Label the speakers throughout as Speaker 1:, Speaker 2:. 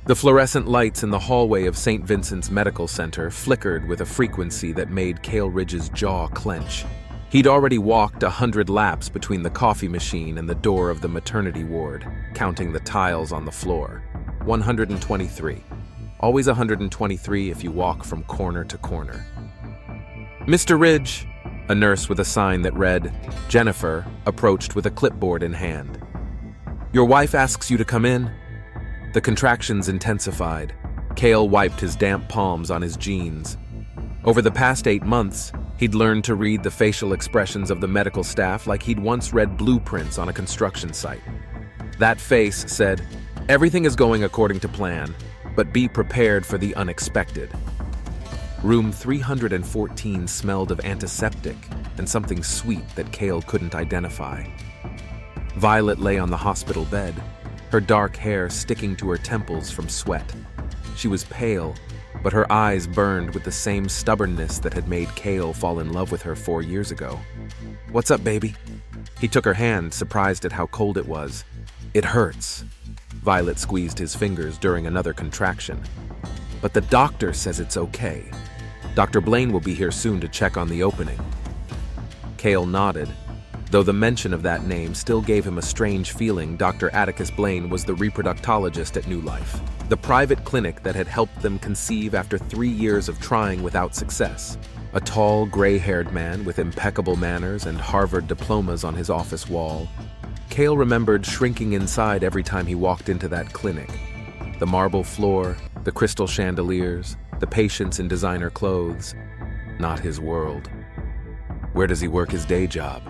Speaker 1: The fluorescent lights in the hallway of St. Vincent's Medical Center flickered with a frequency that made Cale Ridge's jaw clench. He'd already walked 100 laps between the coffee machine and the door of the maternity ward, counting the tiles on the floor. 123. Always 123 if you walk from corner to corner. "Mr. Ridge," a nurse with a sign that read, "Jennifer," approached with a clipboard in hand. "Your wife asks you to come in." The contractions intensified. Cale wiped his damp palms on his jeans. Over the past 8 months, he'd learned to read the facial expressions of the medical staff like he'd once read blueprints on a construction site. That face said, "Everything is going according to plan, but be prepared for the unexpected." Room 314 smelled of antiseptic and something sweet that Cale couldn't identify. Violet lay on the hospital bed, her dark hair sticking to her temples from sweat. She was pale, but her eyes burned with the same stubbornness that had made Cale fall in love with her 4 years ago. "What's up, baby?" He took her hand, surprised at how cold it was. "It hurts." Violet squeezed his fingers during another contraction. "But the doctor says it's okay. Dr. Blaine will be here soon to check on the opening." Cale nodded. Though the mention of that name still gave him a strange feeling, Dr. Atticus Blaine was the reproductologist at New Life, the private clinic that had helped them conceive after 3 years of trying without success. A tall, gray-haired man with impeccable manners and Harvard diplomas on his office wall. Cale remembered shrinking inside every time he walked into that clinic. The marble floor, the crystal chandeliers, the patients in designer clothes. Not his world. "Where does he work his day job?"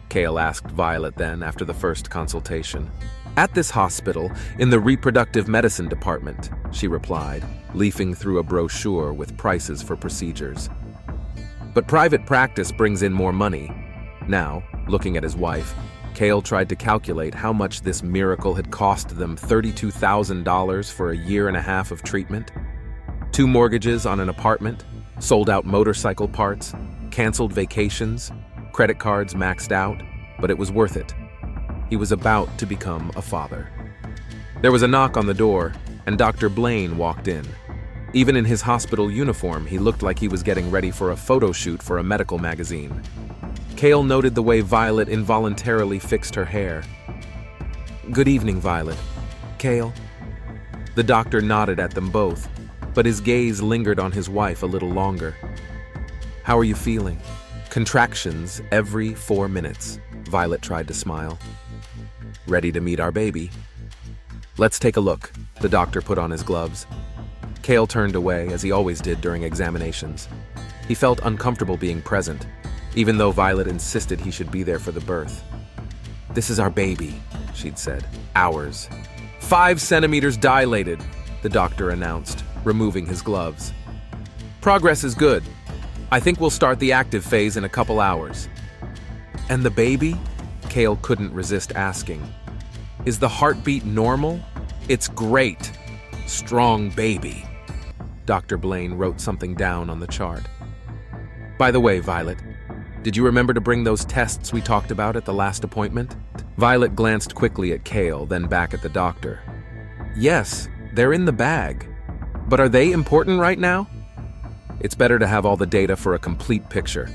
Speaker 1: Cale asked Violet then, after the first consultation. "At this hospital, in the reproductive medicine department," she replied, leafing through a brochure with prices for procedures. "But private practice brings in more money." Now, looking at his wife, Cale tried to calculate how much this miracle had cost them: $32,000 for a year and a half of treatment. 2 mortgages on an apartment, sold-out motorcycle parts, canceled vacations, credit cards maxed out, but it was worth it. He was about to become a father. There was a knock on the door, and Dr. Blaine walked in. Even in his hospital uniform, he looked like he was getting ready for a photo shoot for a medical magazine. Cale noted the way Violet involuntarily fixed her hair. "Good evening, Violet." "Cale?" The doctor nodded at them both, but his gaze lingered on his wife a little longer. "How are you feeling?" "Contractions every 4 minutes." Violet tried to smile. "Ready to meet our baby?" "Let's take a look." The doctor put on his gloves. Cale turned away, as he always did during examinations. He felt uncomfortable being present, even though Violet insisted he should be there for the birth. "This is our baby," she'd said. "Ours. 5 centimeters dilated," the doctor announced, removing his gloves. "Progress is good. I think we'll start the active phase in a couple hours." "And the baby?" Cale couldn't resist asking. "Is the heartbeat normal?" "It's great. Strong baby." Dr. Blaine wrote something down on the chart. "By the way, Violet, did you remember to bring those tests we talked about at the last appointment?" Violet glanced quickly at Cale, then back at the doctor. "Yes, they're in the bag. But are they important right now?" "It's better to have all the data for a complete picture."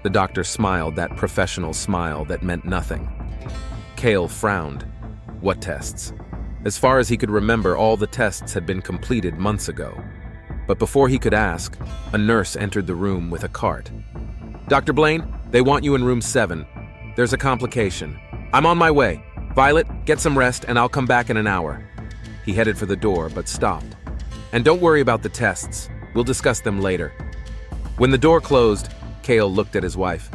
Speaker 1: The doctor smiled, that professional smile that meant nothing. Cale frowned. "What tests?" As far as he could remember, all the tests had been completed months ago. But before he could ask, a nurse entered the room with a cart. "Dr. Blaine, they want you in room 7. There's a complication. I'm on my way. Violet, get some rest and I'll come back in an hour." He headed for the door, but stopped. "And don't worry about the tests. We'll discuss them later." When the door closed, Cale looked at his wife.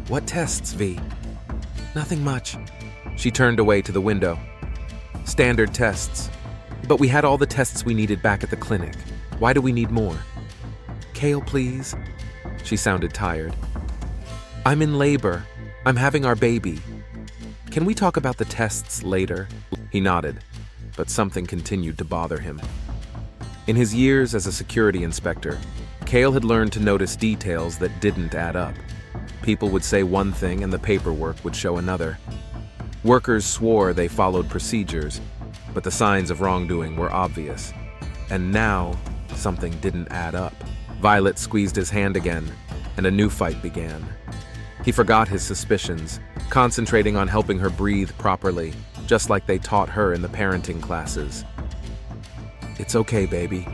Speaker 1: "What tests, V?" "Nothing much." She turned away to the window. "Standard tests. But we had all the tests we needed back at the clinic. Why do we need more?" "Cale, please." She sounded tired. "I'm in labor. I'm having our baby. Can we talk about the tests later?" He nodded, but something continued to bother him. In his years as a security inspector, Cale had learned to notice details that didn't add up. People would say one thing and the paperwork would show another. Workers swore they followed procedures, but the signs of wrongdoing were obvious. And now, something didn't add up. Violet squeezed his hand again, and a new fight began. He forgot his suspicions, concentrating on helping her breathe properly, just like they taught her in the parenting classes. "It's okay, baby.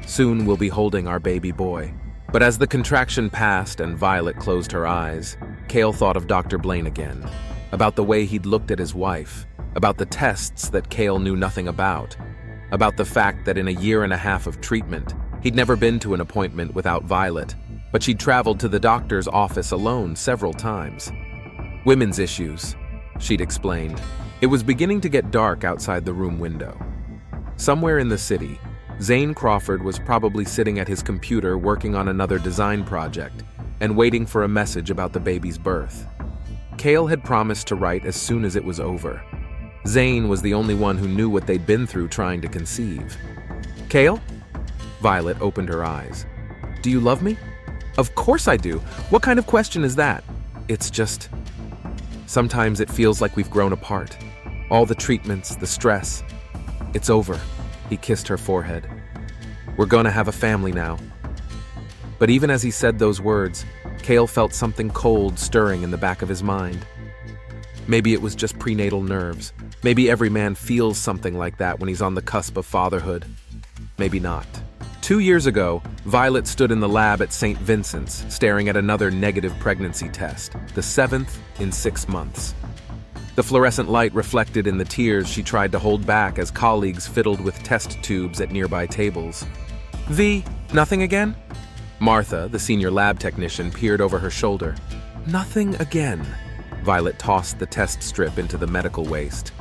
Speaker 1: Soon we'll be holding our baby boy." But as the contraction passed and Violet closed her eyes, Cale thought of Dr. Blaine again, about the way he'd looked at his wife, about the tests that Cale knew nothing about the fact that in a year and a half of treatment, he'd never been to an appointment without Violet, but she'd traveled to the doctor's office alone several times. "Women's issues," she'd explained. It was beginning to get dark outside the room window. Somewhere in the city, Zane Crawford was probably sitting at his computer working on another design project and waiting for a message about the baby's birth. Cale had promised to write as soon as it was over. Zane was the only one who knew what they'd been through trying to conceive. "Cale?" Violet opened her eyes. "Do you love me?" "Of course I do. What kind of question is that?" "It's just... sometimes it feels like we've grown apart. All the treatments, the stress. It's over." He kissed her forehead. "We're gonna have a family now." But even as he said those words, Cale felt something cold stirring in the back of his mind. Maybe it was just prenatal nerves. Maybe every man feels something like that when he's on the cusp of fatherhood. Maybe not. 2 years ago, Violet stood in the lab at St. Vincent's, staring at another negative pregnancy test, the 7th in 6 months. The fluorescent light reflected in the tears she tried to hold back as colleagues fiddled with test tubes at nearby tables. "V, nothing again?" Martha, the senior lab technician, peered over her shoulder. "Nothing again." Violet tossed the test strip into the medical waste.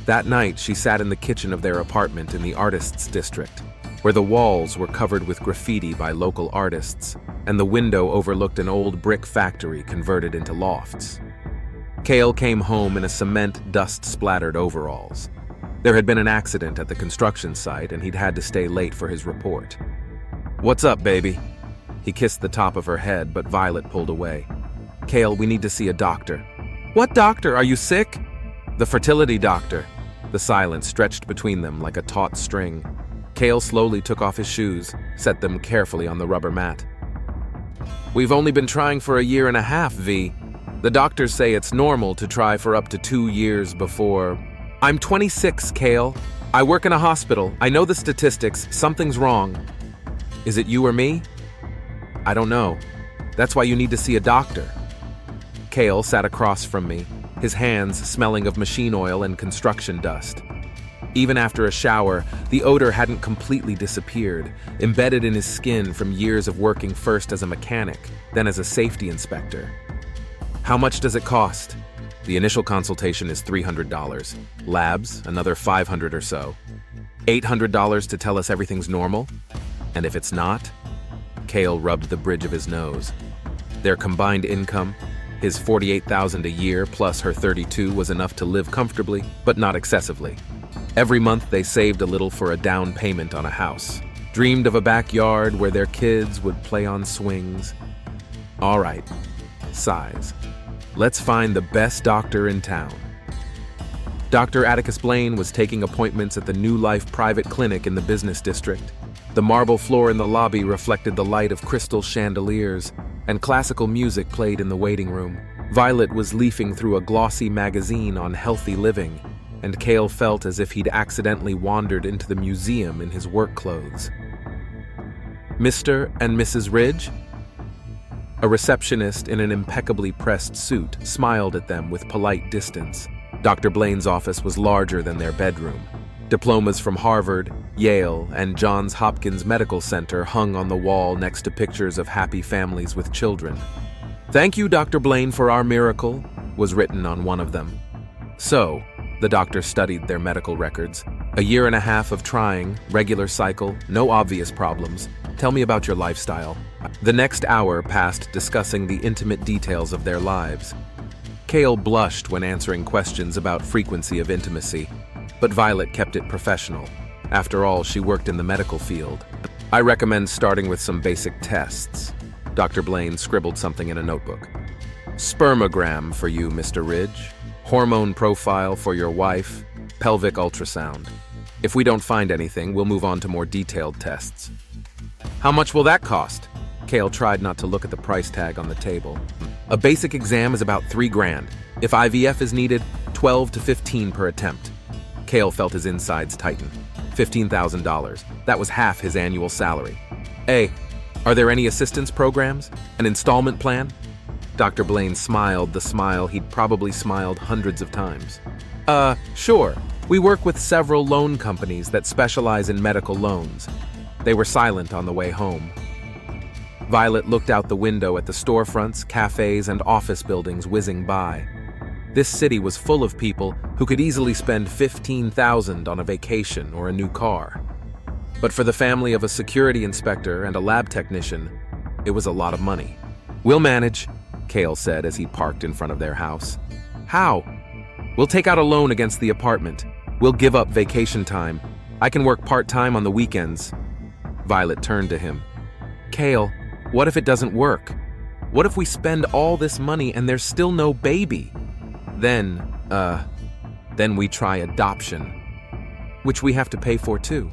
Speaker 1: That night, she sat in the kitchen of their apartment in the artists' district, where the walls were covered with graffiti by local artists, and the window overlooked an old brick factory converted into lofts. Cale came home in a cement, dust-splattered overalls. There had been an accident at the construction site, and he'd had to stay late for his report. "What's up, baby?" He kissed the top of her head, but Violet pulled away. "Cale, we need to see a doctor." "What doctor? Are you sick?" "The fertility doctor." The silence stretched between them like a taut string. Cale slowly took off his shoes, set them carefully on the rubber mat. "We've only been trying for a year and a half, V. The doctors say it's normal to try for up to 2 years before..." "I'm 26, Cale. I work in a hospital. I know the statistics. Something's wrong." "Is it you or me?" "I don't know. That's why you need to see a doctor." Cale sat across from me, his hands smelling of machine oil and construction dust. Even after a shower, the odor hadn't completely disappeared, embedded in his skin from years of working first as a mechanic, then as a safety inspector. "How much does it cost?" "The initial consultation is $300. Labs, another $500 or so. $800 to tell us everything's normal? And if it's not?" Cale rubbed the bridge of his nose. Their combined income, his $48,000 a year plus her $32,000, was enough to live comfortably, but not excessively. Every month they saved a little for a down payment on a house, dreamed of a backyard where their kids would play on swings. "All right," sighs. "Let's find the best doctor in town." Dr. Atticus Blaine was taking appointments at the New Life private clinic in the business district. The marble floor in the lobby reflected the light of crystal chandeliers, and classical music played in the waiting room. Violet was leafing through a glossy magazine on healthy living, and Cale felt as if he'd accidentally wandered into the museum in his work clothes. "Mr. and Mrs. Ridge?" A receptionist in an impeccably pressed suit smiled at them with polite distance. Dr. Blaine's office was larger than their bedroom. Diplomas from Harvard, Yale, and Johns Hopkins Medical Center hung on the wall next to pictures of happy families with children. "Thank you, Dr. Blaine, for our miracle," was written on one of them. "So," the doctor studied their medical records. "A year and a half of trying, regular cycle, no obvious problems. Tell me about your lifestyle." The next hour passed discussing the intimate details of their lives. Cale blushed when answering questions about frequency of intimacy, but Violet kept it professional. After all, she worked in the medical field. "I recommend starting with some basic tests." Dr. Blaine scribbled something in a notebook. "Spermogram for you, Mr. Ridge. Hormone profile for your wife. Pelvic ultrasound." If we don't find anything, we'll move on to more detailed tests. How much will that cost? Cale tried not to look at the price tag on the table. A basic exam is about $3,000. If IVF is needed, 12 to 15 per attempt. Cale felt his insides tighten. $15,000. That was half his annual salary. Hey, are there any assistance programs? An installment plan? Dr. Blaine smiled the smile he'd probably smiled hundreds of times. Sure. We work with several loan companies that specialize in medical loans. They were silent on the way home. Violet looked out the window at the storefronts, cafes, and office buildings whizzing by. This city was full of people who could easily spend $15,000 on a vacation or a new car. But for the family of a security inspector and a lab technician, it was a lot of money. We'll manage, Cale said as he parked in front of their house. How? We'll take out a loan against the apartment. We'll give up vacation time. I can work part-time on the weekends. Violet turned to him. Cale, what if it doesn't work? What if we spend all this money and there's still no baby? Then we try adoption, which we have to pay for too.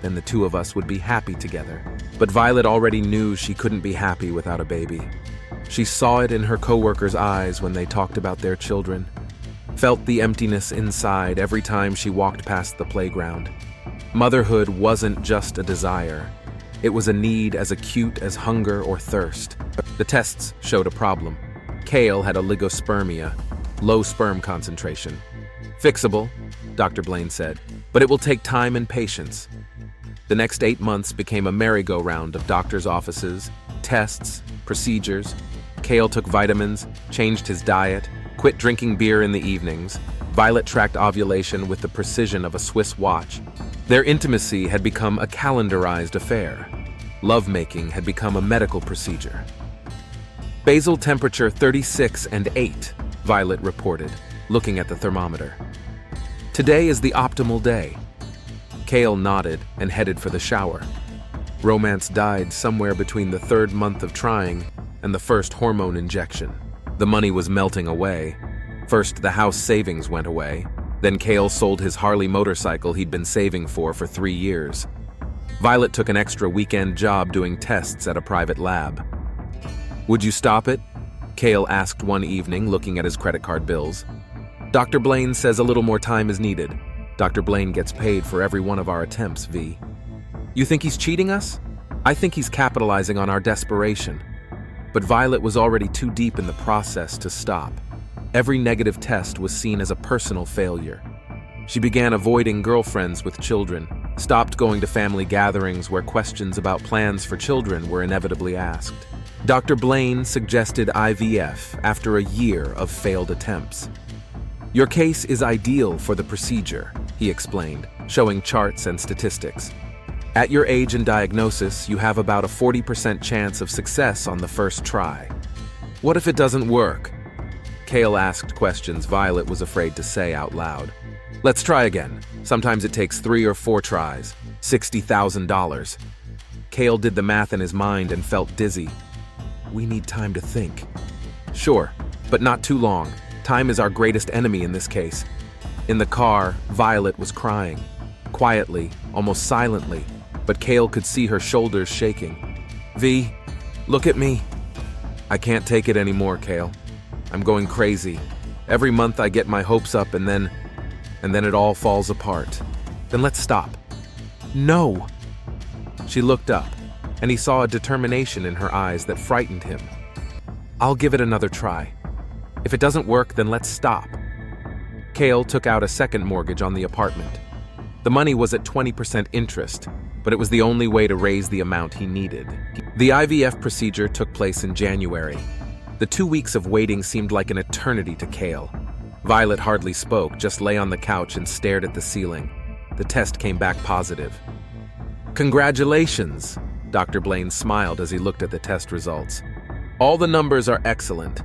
Speaker 1: Then the two of us would be happy together. But Violet already knew she couldn't be happy without a baby. She saw it in her coworkers' eyes when they talked about their children, felt the emptiness inside every time she walked past the playground. Motherhood wasn't just a desire. It was a need as acute as hunger or thirst. The tests showed a problem. Cale had oligospermia, low sperm concentration. Fixable, Dr. Blaine said, but it will take time and patience. The next 8 months became a merry-go-round of doctors' offices, tests, procedures. Cale took vitamins, changed his diet, quit drinking beer in the evenings. Violet tracked ovulation with the precision of a Swiss watch. Their intimacy had become a calendarized affair. Lovemaking had become a medical procedure. Basal temperature 36.8, Violet reported, looking at the thermometer. Today is the optimal day. Cale nodded and headed for the shower. Romance died somewhere between the 3rd month of trying and the first hormone injection. The money was melting away. First, the house savings went away. Then Cale sold his Harley motorcycle he'd been saving for 3 years. Violet took an extra weekend job doing tests at a private lab. Would you stop it? Cale asked one evening, looking at his credit card bills. Dr. Blaine says a little more time is needed. Dr. Blaine gets paid for every one of our attempts, V. You think he's cheating us? I think he's capitalizing on our desperation. But Violet was already too deep in the process to stop. Every negative test was seen as a personal failure. She began avoiding girlfriends with children, stopped going to family gatherings where questions about plans for children were inevitably asked. Dr. Blaine suggested IVF after a year of failed attempts. Your case is ideal for the procedure, he explained, showing charts and statistics. At your age and diagnosis, you have about a 40% chance of success on the first try. What if it doesn't work? Cale asked questions Violet was afraid to say out loud. Let's try again. Sometimes it takes 3 or 4 tries. $60,000. Cale did the math in his mind and felt dizzy. We need time to think. Sure, but not too long. Time is our greatest enemy in this case. In the car, Violet was crying. Quietly, almost silently, but Cale could see her shoulders shaking. V, look at me. I can't take it anymore, Cale. I'm going crazy. Every month I get my hopes up and then it all falls apart. Then let's stop. No. She looked up, and he saw a determination in her eyes that frightened him. I'll give it another try. If it doesn't work, then let's stop. Cale took out a second mortgage on the apartment. The money was at 20% interest, but it was the only way to raise the amount he needed. The IVF procedure took place in January. The 2 weeks of waiting seemed like an eternity to Cale. Violet hardly spoke, just lay on the couch and stared at the ceiling. The test came back positive. Congratulations, Dr. Blaine smiled as he looked at the test results. All the numbers are excellent.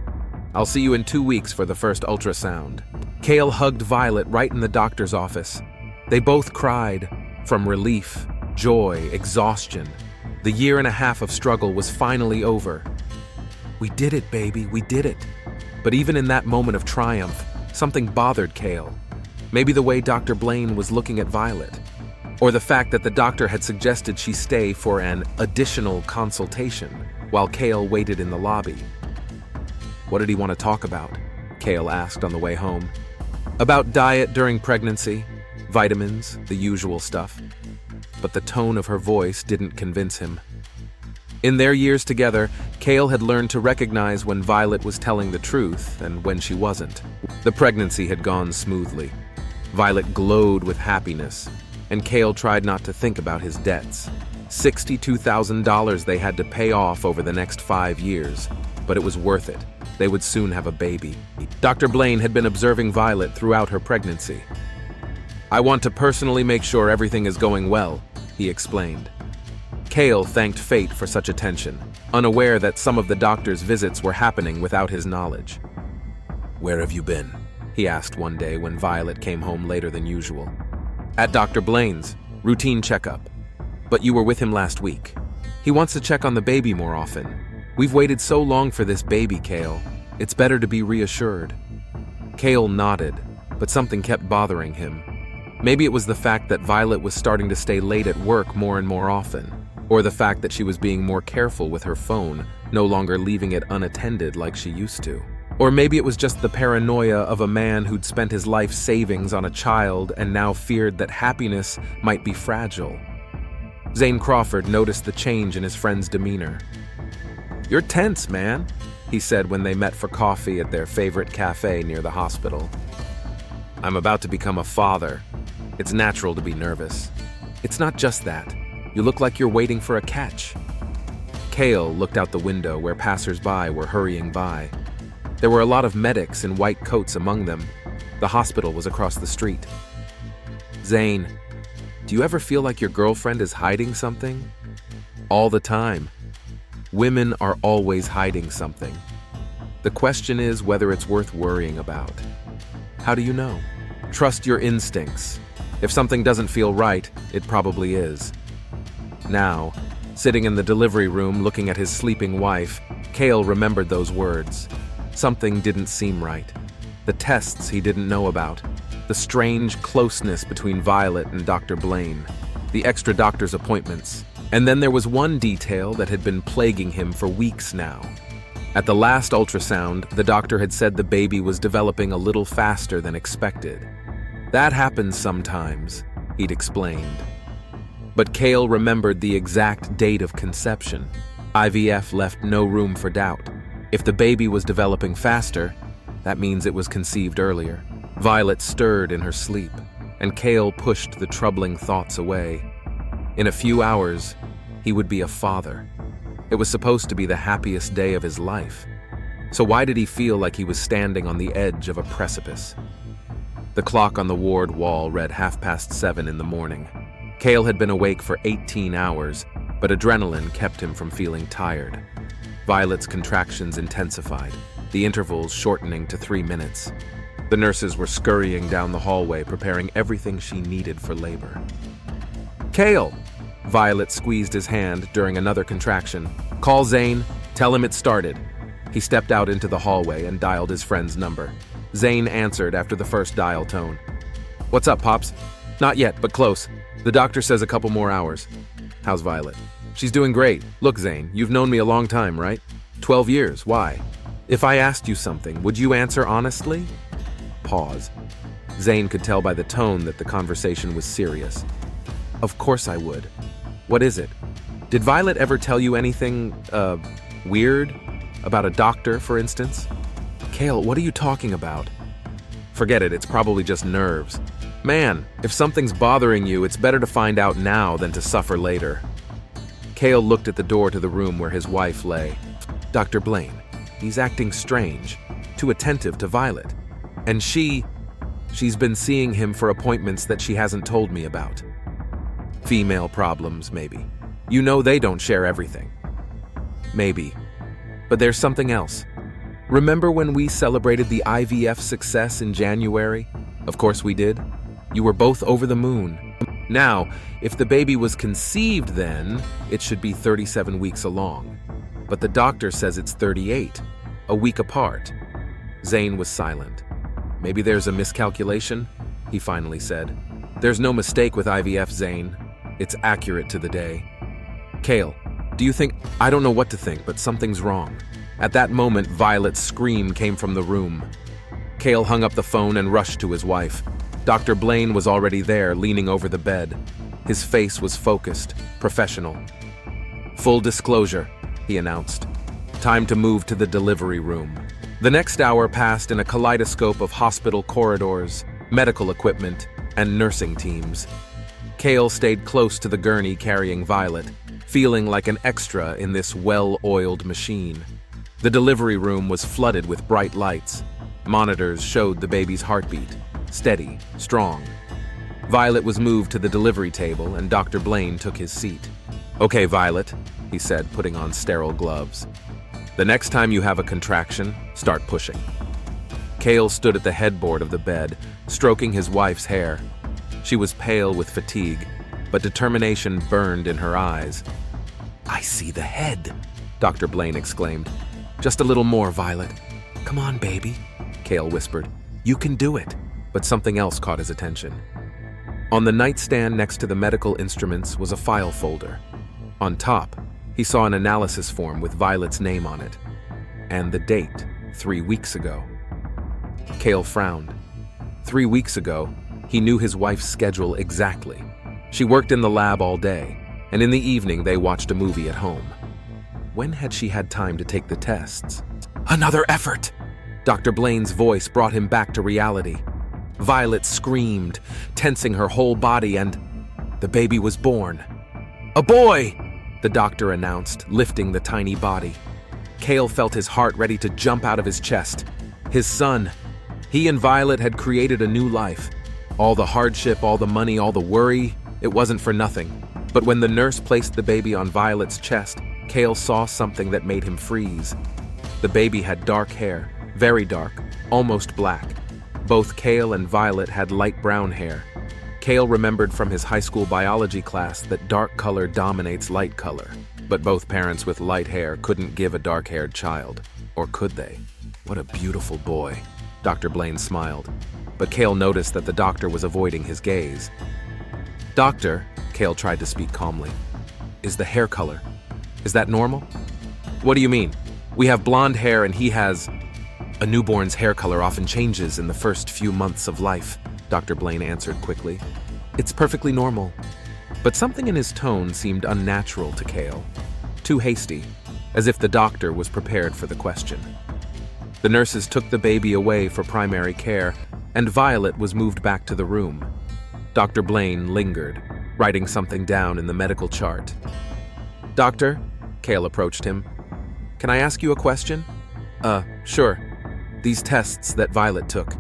Speaker 1: I'll see you in 2 weeks for the first ultrasound. Cale hugged Violet right in the doctor's office. They both cried, from relief, joy, exhaustion. The 1.5 years of struggle was finally over. We did it, baby, we did it. But even in that moment of triumph, something bothered Cale. Maybe the way Dr. Blaine was looking at Violet. Or the fact that the doctor had suggested she stay for an additional consultation while Cale waited in the lobby. What did he want to talk about? Cale asked on the way home. About diet during pregnancy, vitamins, the usual stuff. But the tone of her voice didn't convince him. In their years together, Cale had learned to recognize when Violet was telling the truth and when she wasn't. The pregnancy had gone smoothly. Violet glowed with happiness, and Cale tried not to think about his debts. $62,000 they had to pay off over the next 5 years, but it was worth it. They would soon have a baby. Dr. Blaine had been observing Violet throughout her pregnancy. "I want to personally make sure everything is going well," he explained. Cale thanked fate for such attention, unaware that some of the doctor's visits were happening without his knowledge. "Where have you been?" he asked one day when Violet came home later than usual. "At Dr. Blaine's, routine checkup. But you were with him last week. He wants to check on the baby more often. We've waited so long for this baby, Cale. It's better to be reassured." Cale nodded, but something kept bothering him. Maybe it was the fact that Violet was starting to stay late at work more and more often, or the fact that she was being more careful with her phone, no longer leaving it unattended like she used to. Or maybe it was just the paranoia of a man who'd spent his life savings on a child and now feared that happiness might be fragile. Zane Crawford noticed the change in his friend's demeanor. "You're tense, man," he said when they met for coffee at their favorite cafe near the hospital. "I'm about to become a father. It's natural to be nervous." "It's not just that. You look like you're waiting for a catch." Cale looked out the window where passers-by were hurrying by. There were a lot of medics in white coats among them. The hospital was across the street. "Zane, do you ever feel like your girlfriend is hiding something?" "All the time. Women are always hiding something. The question is whether it's worth worrying about." "How do you know?" "Trust your instincts. If something doesn't feel right, it probably is." Now, sitting in the delivery room looking at his sleeping wife, Cale remembered those words. Something didn't seem right. The tests he didn't know about. The strange closeness between Violet and Dr. Blaine. The extra doctor's appointments. And then there was one detail that had been plaguing him for weeks now. At the last ultrasound, the doctor had said the baby was developing a little faster than expected. "That happens sometimes," he'd explained. But Cale remembered the exact date of conception. IVF left no room for doubt. If the baby was developing faster, that means it was conceived earlier. Violet stirred in her sleep, and Cale pushed the troubling thoughts away. In a few hours, he would be a father. It was supposed to be the happiest day of his life. So why did he feel like he was standing on the edge of a precipice? The clock on the ward wall read 7:30 in the morning. Cale had been awake for 18 hours, but adrenaline kept him from feeling tired. Violet's contractions intensified, the intervals shortening to 3 minutes. The nurses were scurrying down the hallway, preparing everything she needed for labor. "Cale!" Violet squeezed his hand during another contraction. "Call Zane. Tell him it started." He stepped out into the hallway and dialed his friend's number. Zane answered after the first dial tone. "What's up, Pops?" "Not yet, but close. The doctor says a couple more hours." "How's Violet?" "She's doing great. Look, Zane, you've known me a long time, right?" 12 years. Why?" "If I asked you something, would you answer honestly?" Pause. Zane could tell by the tone that the conversation was serious. "Of course I would. What is it? Did Violet ever tell you anything, weird? About a doctor, for instance?" "Cale, what are you talking about?" "Forget it, it's probably just nerves. Man, if something's bothering you, it's better to find out now than to suffer later." Cale looked at the door to the room where his wife lay. "Dr. Blaine, he's acting strange, too attentive to Violet. And she's been seeing him for appointments that she hasn't told me about. Female problems, maybe. You know they don't share everything." "Maybe. But there's something else. Remember when we celebrated the IVF success in January? Of course we did. You were both over the moon. Now, if the baby was conceived then, it should be 37 weeks along. But the doctor says it's 38, a week apart." Zane was silent. "Maybe there's a miscalculation?" he finally said. "There's no mistake with IVF, Zane. It's accurate to the day." "Cale, do you think—" "I don't know what to think, but something's wrong." At that moment, Violet's scream came from the room. Cale hung up the phone and rushed to his wife. Dr. Blaine was already there, leaning over the bed. His face was focused, professional. "Full disclosure," he announced. "Time to move to the delivery room." The next hour passed in a kaleidoscope of hospital corridors, medical equipment, and nursing teams. Cale stayed close to the gurney carrying Violet, feeling like an extra in this well-oiled machine. The delivery room was flooded with bright lights. Monitors showed the baby's heartbeat, steady, strong. Violet was moved to the delivery table, and Dr. Blaine took his seat. "Okay, Violet," he said, putting on sterile gloves. "The next time you have a contraction, start pushing." Cale stood at the headboard of the bed, stroking his wife's hair. She was pale with fatigue, but determination burned in her eyes. "I see the head," Dr. Blaine exclaimed. "Just a little more, Violet." "Come on, baby," Cale whispered. "You can do it." But something else caught his attention. On the nightstand next to the medical instruments was a file folder. On top, he saw an analysis form with Violet's name on it. And the date, 3 weeks ago. Cale frowned. 3 weeks ago, he knew his wife's schedule exactly. She worked in the lab all day, and in the evening they watched a movie at home. When had she had time to take the tests? "Another effort!" Dr. Blaine's voice brought him back to reality. Violet screamed, tensing her whole body, and the baby was born. "A boy!" the doctor announced, lifting the tiny body. Cale felt his heart ready to jump out of his chest. His son. He and Violet had created a new life. All the hardship, all the money, all the worry, it wasn't for nothing. But when the nurse placed the baby on Violet's chest, Cale saw something that made him freeze. The baby had dark hair, very dark, almost black. Both Cale and Violet had light brown hair. Cale remembered from his high school biology class that dark color dominates light color. But both parents with light hair couldn't give a dark-haired child. Or could they? "What a beautiful boy," Dr. Blaine smiled. But Cale noticed that the doctor was avoiding his gaze. "Doctor," Cale tried to speak calmly, "is the hair color? Is that normal?" "What do you mean? We have blonde hair and he has—" "A newborn's hair color often changes in the first few months of life," Dr. Blaine answered quickly. "It's perfectly normal." But something in his tone seemed unnatural to Cale. Too hasty, as if the doctor was prepared for the question. The nurses took the baby away for primary care, and Violet was moved back to the room. Dr. Blaine lingered, writing something down in the medical chart. "Doctor," Cale approached him, "can I ask you a question?" Sure. These tests that Violet took,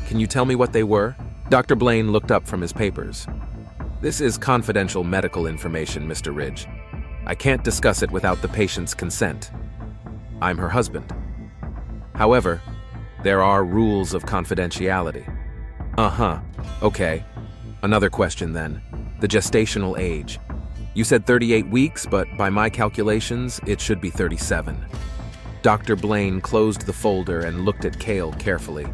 Speaker 1: can you tell me what they were?" Dr. Blaine looked up from his papers. "This is confidential medical information, Mr. Ridge. I can't discuss it without the patient's consent. I'm her husband. However, there are rules of confidentiality." "Uh-huh. Okay. Another question then. The gestational age. You said 38 weeks, but by my calculations, it should be 37. Dr. Blaine closed the folder and looked at Cale carefully.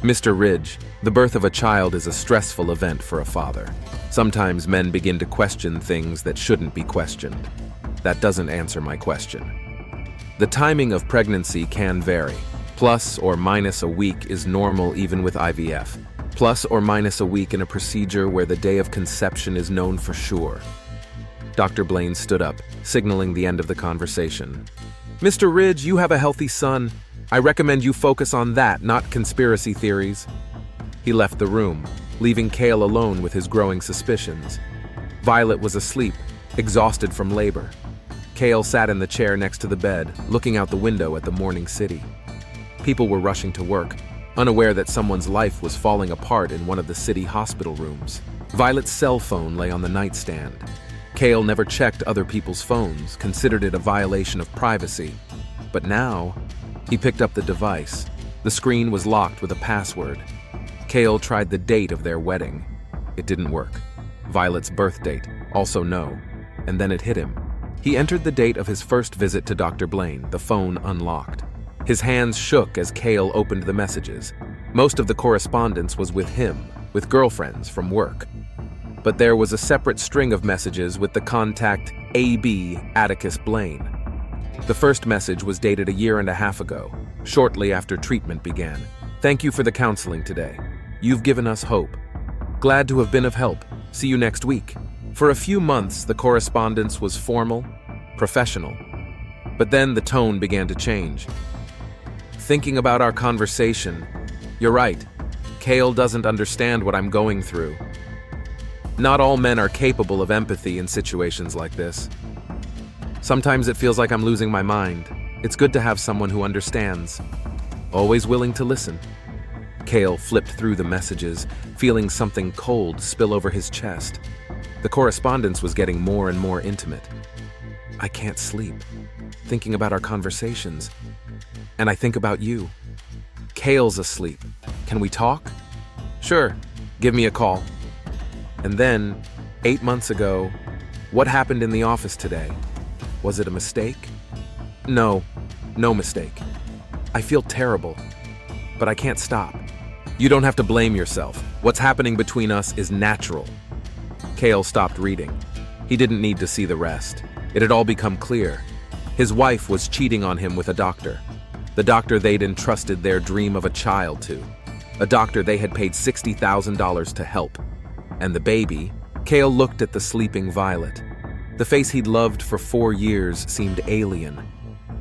Speaker 1: "Mr. Ridge, the birth of a child is a stressful event for a father. Sometimes men begin to question things that shouldn't be questioned. That doesn't answer my question. The timing of pregnancy can vary. Plus or minus a week is normal even with IVF. Plus or minus a week in a procedure where the day of conception is known for sure." Dr. Blaine stood up, signaling the end of the conversation. "Mr. Ridge, you have a healthy son. I recommend you focus on that, not conspiracy theories." He left the room, leaving Cale alone with his growing suspicions. Violet was asleep, exhausted from labor. Cale sat in the chair next to the bed, looking out the window at the morning city. People were rushing to work, unaware that someone's life was falling apart in one of the city hospital rooms. Violet's cell phone lay on the nightstand. Cale never checked other people's phones, considered it a violation of privacy. But now, he picked up the device. The screen was locked with a password. Cale tried the date of their wedding. It didn't work. Violet's birth date, also no. And then it hit him. He entered the date of his first visit to Dr. Blaine, the phone unlocked. His hands shook as Cale opened the messages. Most of the correspondence was with him, with girlfriends from work. But there was a separate string of messages with the contact AB Atticus Blaine. The first message was dated a year and a half ago, shortly after treatment began. "Thank you for the counseling today. You've given us hope. Glad to have been of help. See you next week." For a few months, the correspondence was formal, professional. But then the tone began to change. "Thinking about our conversation, you're right. Cale doesn't understand what I'm going through. Not all men are capable of empathy in situations like this. Sometimes it feels like I'm losing my mind. It's good to have someone who understands, always willing to listen." Cale flipped through the messages, feeling something cold spill over his chest. The correspondence was getting more and more intimate. "I can't sleep, thinking about our conversations. And I think about you. Cale's asleep. Can we talk?" "Sure, give me a call." And then, 8 months ago, "What happened in the office today? Was it a mistake?" "No, no mistake. I feel terrible, but I can't stop." "You don't have to blame yourself. What's happening between us is natural." Cale stopped reading. He didn't need to see the rest. It had all become clear. His wife was cheating on him with a doctor. The doctor they'd entrusted their dream of a child to. A doctor they had paid $60,000 to help. And the baby? Cale looked at the sleeping Violet. The face he'd loved for 4 years seemed alien.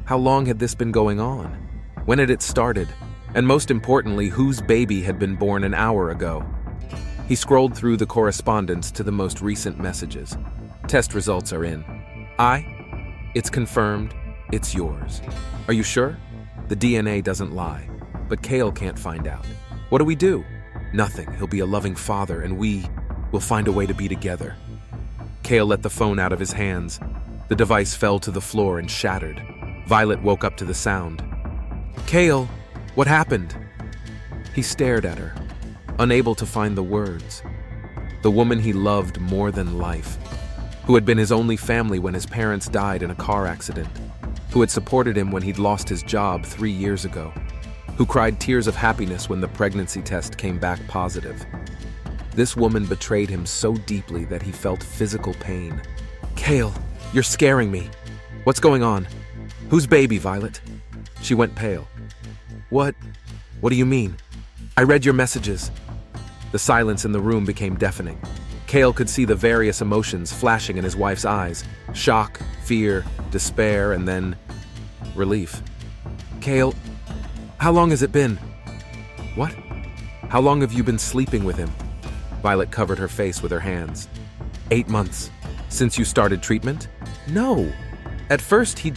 Speaker 1: How long had this been going on? When had it started? And most importantly, whose baby had been born an hour ago? He scrolled through the correspondence to the most recent messages. "Test results are in. It's confirmed. It's yours. Are you sure? The DNA doesn't lie. But Cale can't find out. What do we do?" "Nothing. He'll be a loving father, and we'll find a way to be together." Cale let the phone out of his hands. The device fell to the floor and shattered. Violet woke up to the sound. "Cale, what happened?" He stared at her, unable to find the words. The woman he loved more than life, who had been his only family when his parents died in a car accident, who had supported him when he'd lost his job 3 years ago, who cried tears of happiness when the pregnancy test came back positive. This woman betrayed him so deeply that he felt physical pain. "Cale, you're scaring me. What's going on? Whose baby, Violet?" She went pale. What do you mean? I read your messages." The silence in the room became deafening. Cale could see the various emotions flashing in his wife's eyes. Shock, fear, despair, and then relief. "Cale, how long has it been?" "What? How long have you been sleeping with him?" Violet covered her face with her hands. 8 months. "Since you started treatment?" "No. At first he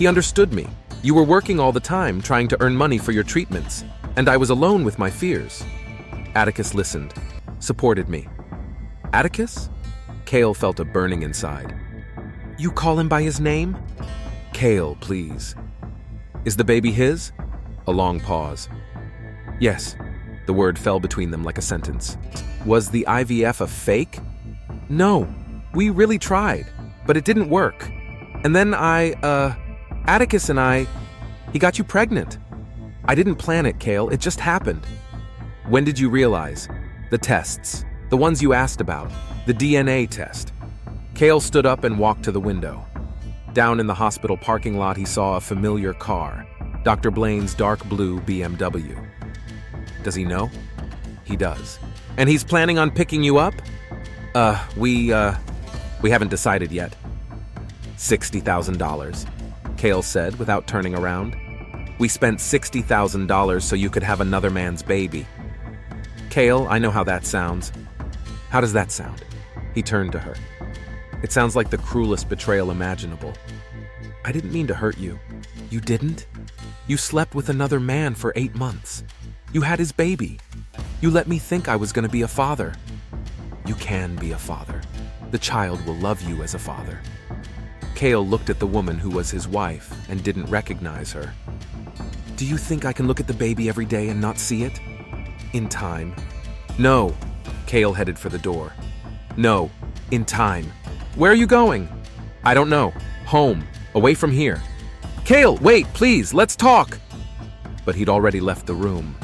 Speaker 1: understood me. You were working all the time, trying to earn money for your treatments, and I was alone with my fears." Atticus listened, supported me. "Atticus?" Cale felt a burning inside. "You call him by his name?" "Cale, please." "Is the baby his?" A long pause. "Yes." The word fell between them like a sentence. "Was the IVF a fake?" "No. We really tried, but it didn't work. And then Atticus and he got you pregnant." "I didn't plan it, Cale. It just happened." "When did you realize?" "The tests. The ones you asked about. The DNA test." Cale stood up and walked to the window. Down in the hospital parking lot, he saw a familiar car, Dr. Blaine's dark blue BMW. Does he know? He does. "And he's planning on picking you up?" We haven't decided yet." $60,000, Cale said without turning around. "We spent $60,000 so you could have another man's baby." "Cale, I know how that sounds." "How does that sound?" He turned to her. "It sounds like the cruelest betrayal imaginable." "I didn't mean to hurt you." "You didn't? You slept with another man for 8 months. You had his baby. You let me think I was going to be a father." "You can be a father. The child will love you as a father." Cale looked at the woman who was his wife and didn't recognize her. "Do you think I can look at the baby every day and not see it?" "In time." "No." Cale headed for the door. "No. In time." "Where are you going?" "I don't know. Home. Away from here." "Cale, wait, please, let's talk." But he'd already left the room.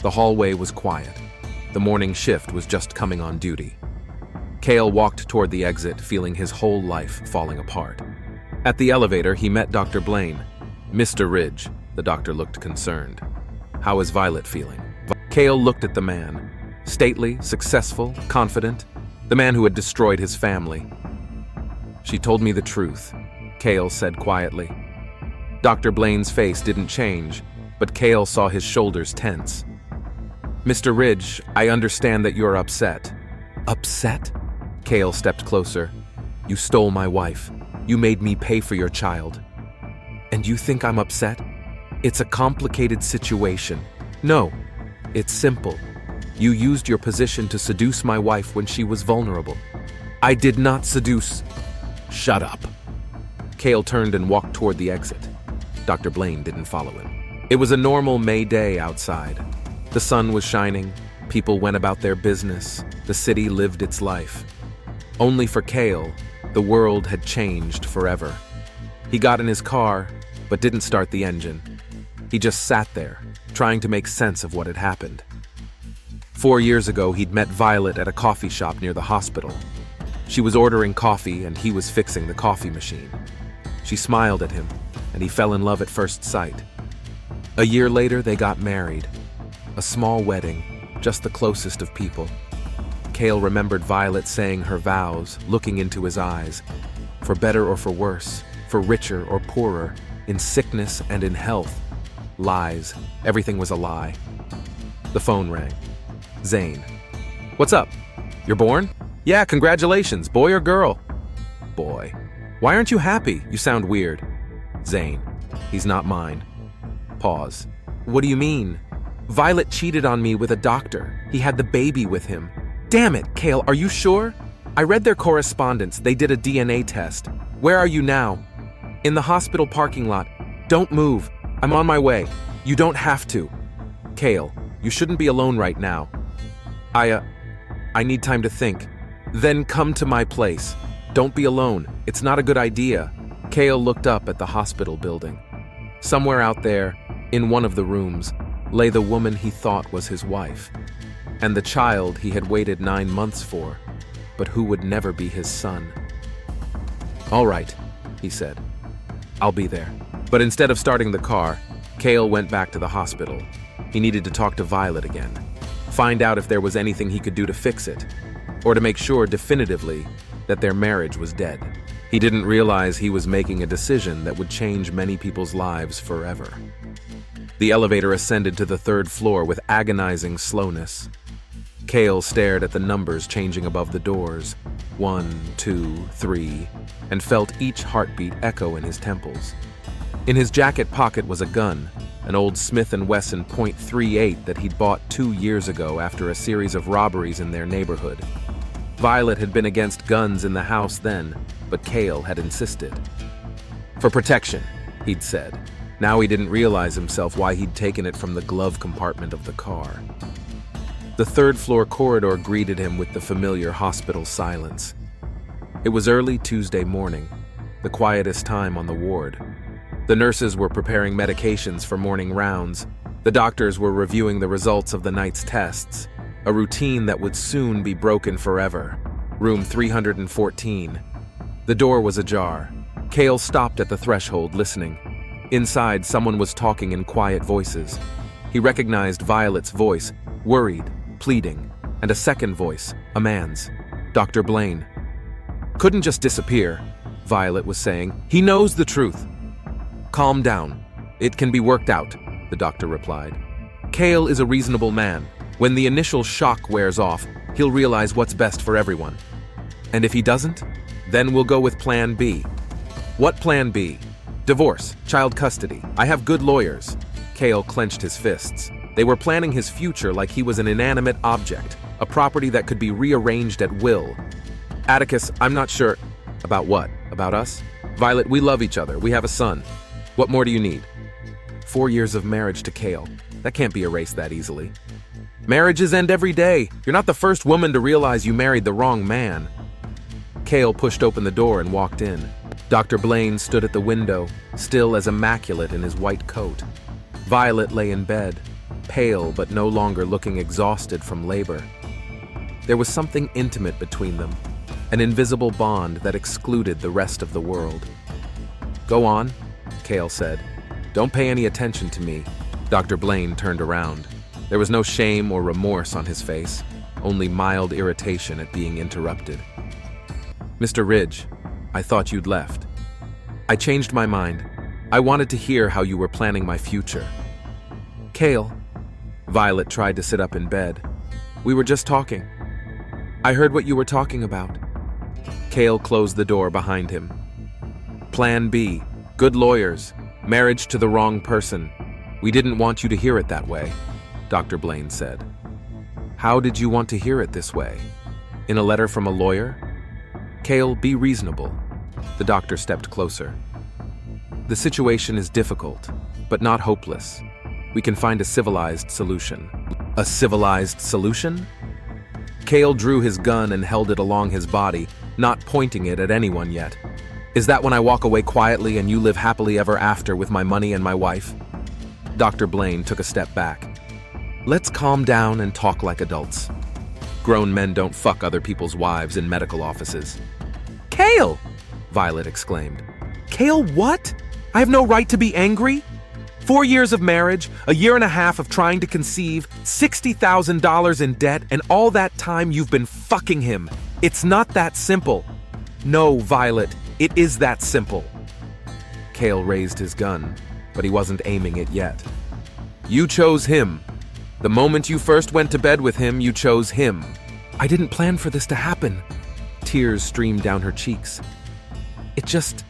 Speaker 1: The hallway was quiet. The morning shift was just coming on duty. Cale walked toward the exit, feeling his whole life falling apart. At the elevator, he met Dr. Blaine. "Mr. Ridge," the doctor looked concerned. "How is Violet feeling?" Cale looked at the man. Stately, successful, confident. The man who had destroyed his family. "She told me the truth," Cale said quietly. Dr. Blaine's face didn't change, but Cale saw his shoulders tense. "Mr. Ridge, I understand that you're upset." "Upset?" Cale stepped closer. "You stole my wife. You made me pay for your child. And you think I'm upset? It's a complicated situation. No, it's simple. You used your position to seduce my wife when she was vulnerable." "I did not seduce." "Shut up." Cale turned and walked toward the exit. Dr. Blaine didn't follow him. It was a normal May day outside. The sun was shining. People went about their business. The city lived its life. Only for Cale, the world had changed forever. He got in his car, but didn't start the engine. He just sat there, trying to make sense of what had happened. 4 years ago, he'd met Violet at a coffee shop near the hospital. She was ordering coffee, and he was fixing the coffee machine. She smiled at him, and he fell in love at first sight. A year later, they got married. A small wedding, just the closest of people. Cale remembered Violet saying her vows, looking into his eyes. For better or for worse, for richer or poorer, in sickness and in health. Lies. Everything was a lie. The phone rang. Zane. "What's up? You're born?" "Yeah, congratulations. Boy or girl?" "Boy." "Why aren't you happy? You sound weird." Zane. "He's not mine." Pause. "What do you mean?" "Violet cheated on me with a doctor. He had the baby with him." "Damn it, Cale, are you sure?" "I read their correspondence. They did a DNA test." "Where are you now?" "In the hospital parking lot." "Don't move. I'm on my way." "You don't have to." "Cale, you shouldn't be alone right now." I need time to think." "Then come to my place. Don't be alone. It's not a good idea." Cale looked up at the hospital building. Somewhere out there, in one of the rooms, lay the woman he thought was his wife, and the child he had waited 9 months for, but who would never be his son. "All right," he said. "I'll be there." But instead of starting the car, Cale went back to the hospital. He needed to talk to Violet again, find out if there was anything he could do to fix it, or to make sure definitively that their marriage was dead. He didn't realize he was making a decision that would change many people's lives forever. The elevator ascended to the 3rd floor with agonizing slowness. Cale stared at the numbers changing above the doors, 1, 2, 3, and felt each heartbeat echo in his temples. In his jacket pocket was a gun, an old Smith & Wesson .38 that he'd bought 2 years ago after a series of robberies in their neighborhood. Violet had been against guns in the house then, but Cale had insisted. "For protection," he'd said. Now he didn't realize himself why he'd taken it from the glove compartment of the car. The 3rd floor corridor greeted him with the familiar hospital silence. It was early Tuesday morning, the quietest time on the ward. The nurses were preparing medications for morning rounds. The doctors were reviewing the results of the night's tests, a routine that would soon be broken forever. Room 314. The door was ajar. Cale stopped at the threshold, listening. Inside, someone was talking in quiet voices. He recognized Violet's voice, worried, pleading, and a second voice, a man's. Dr. Blaine. "Couldn't just disappear," Violet was saying. "He knows the truth." "Calm down. It can be worked out," the doctor replied. "Cale is a reasonable man. When the initial shock wears off, he'll realize what's best for everyone. And if he doesn't, then we'll go with Plan B." "What Plan B?" "Divorce, child custody. I have good lawyers." Cale clenched his fists. They were planning his future like he was an inanimate object, a property that could be rearranged at will. "Atticus, I'm not sure." "About what? About us?" "Violet, we love each other. We have a son. What more do you need?" 4 years of marriage to Cale. That can't be erased that easily. "Marriages end every day. You're not the first woman to realize you married the wrong man." Cale pushed open the door and walked in. Dr. Blaine stood at the window, still as immaculate in his white coat. Violet lay in bed. pale but no longer looking exhausted from labor. There was something intimate between them, an invisible bond that excluded the rest of the world. "Go on," Cale said. "Don't pay any attention to me." Dr. Blaine turned around. There was no shame or remorse on his face, only mild irritation at being interrupted. "Mr. Ridge, I thought you'd left. I changed my mind. I wanted to hear how you were planning my future." "Cale," Violet tried to sit up in bed. "We were just talking. I heard what you were talking about." Cale closed the door behind him. "Plan B, good lawyers, marriage to the wrong person. We didn't want you to hear it that way," Dr. Blaine said. "How did you want to hear it this way? In a letter from a lawyer?" "Cale, be reasonable." The doctor stepped closer. "The situation is difficult, but not hopeless. We can find a civilized solution." "A civilized solution?" Cale drew his gun and held it along his body, not pointing it at anyone yet. "Is that when I walk away quietly and you live happily ever after with my money and my wife?" Dr. Blaine took a step back. "Let's calm down and talk like adults. Grown men don't fuck other people's wives in medical offices." "Cale!" Violet exclaimed. "Cale, what? I have no right to be angry? 4 years of marriage, a year and a half of trying to conceive, $60,000 in debt, and all that time you've been fucking him. It's not that simple." "No, Violet, it is that simple." Cale raised his gun, but he wasn't aiming it yet. "You chose him. The moment you first went to bed with him, you chose him." "I didn't plan for this to happen." Tears streamed down her cheeks. "It just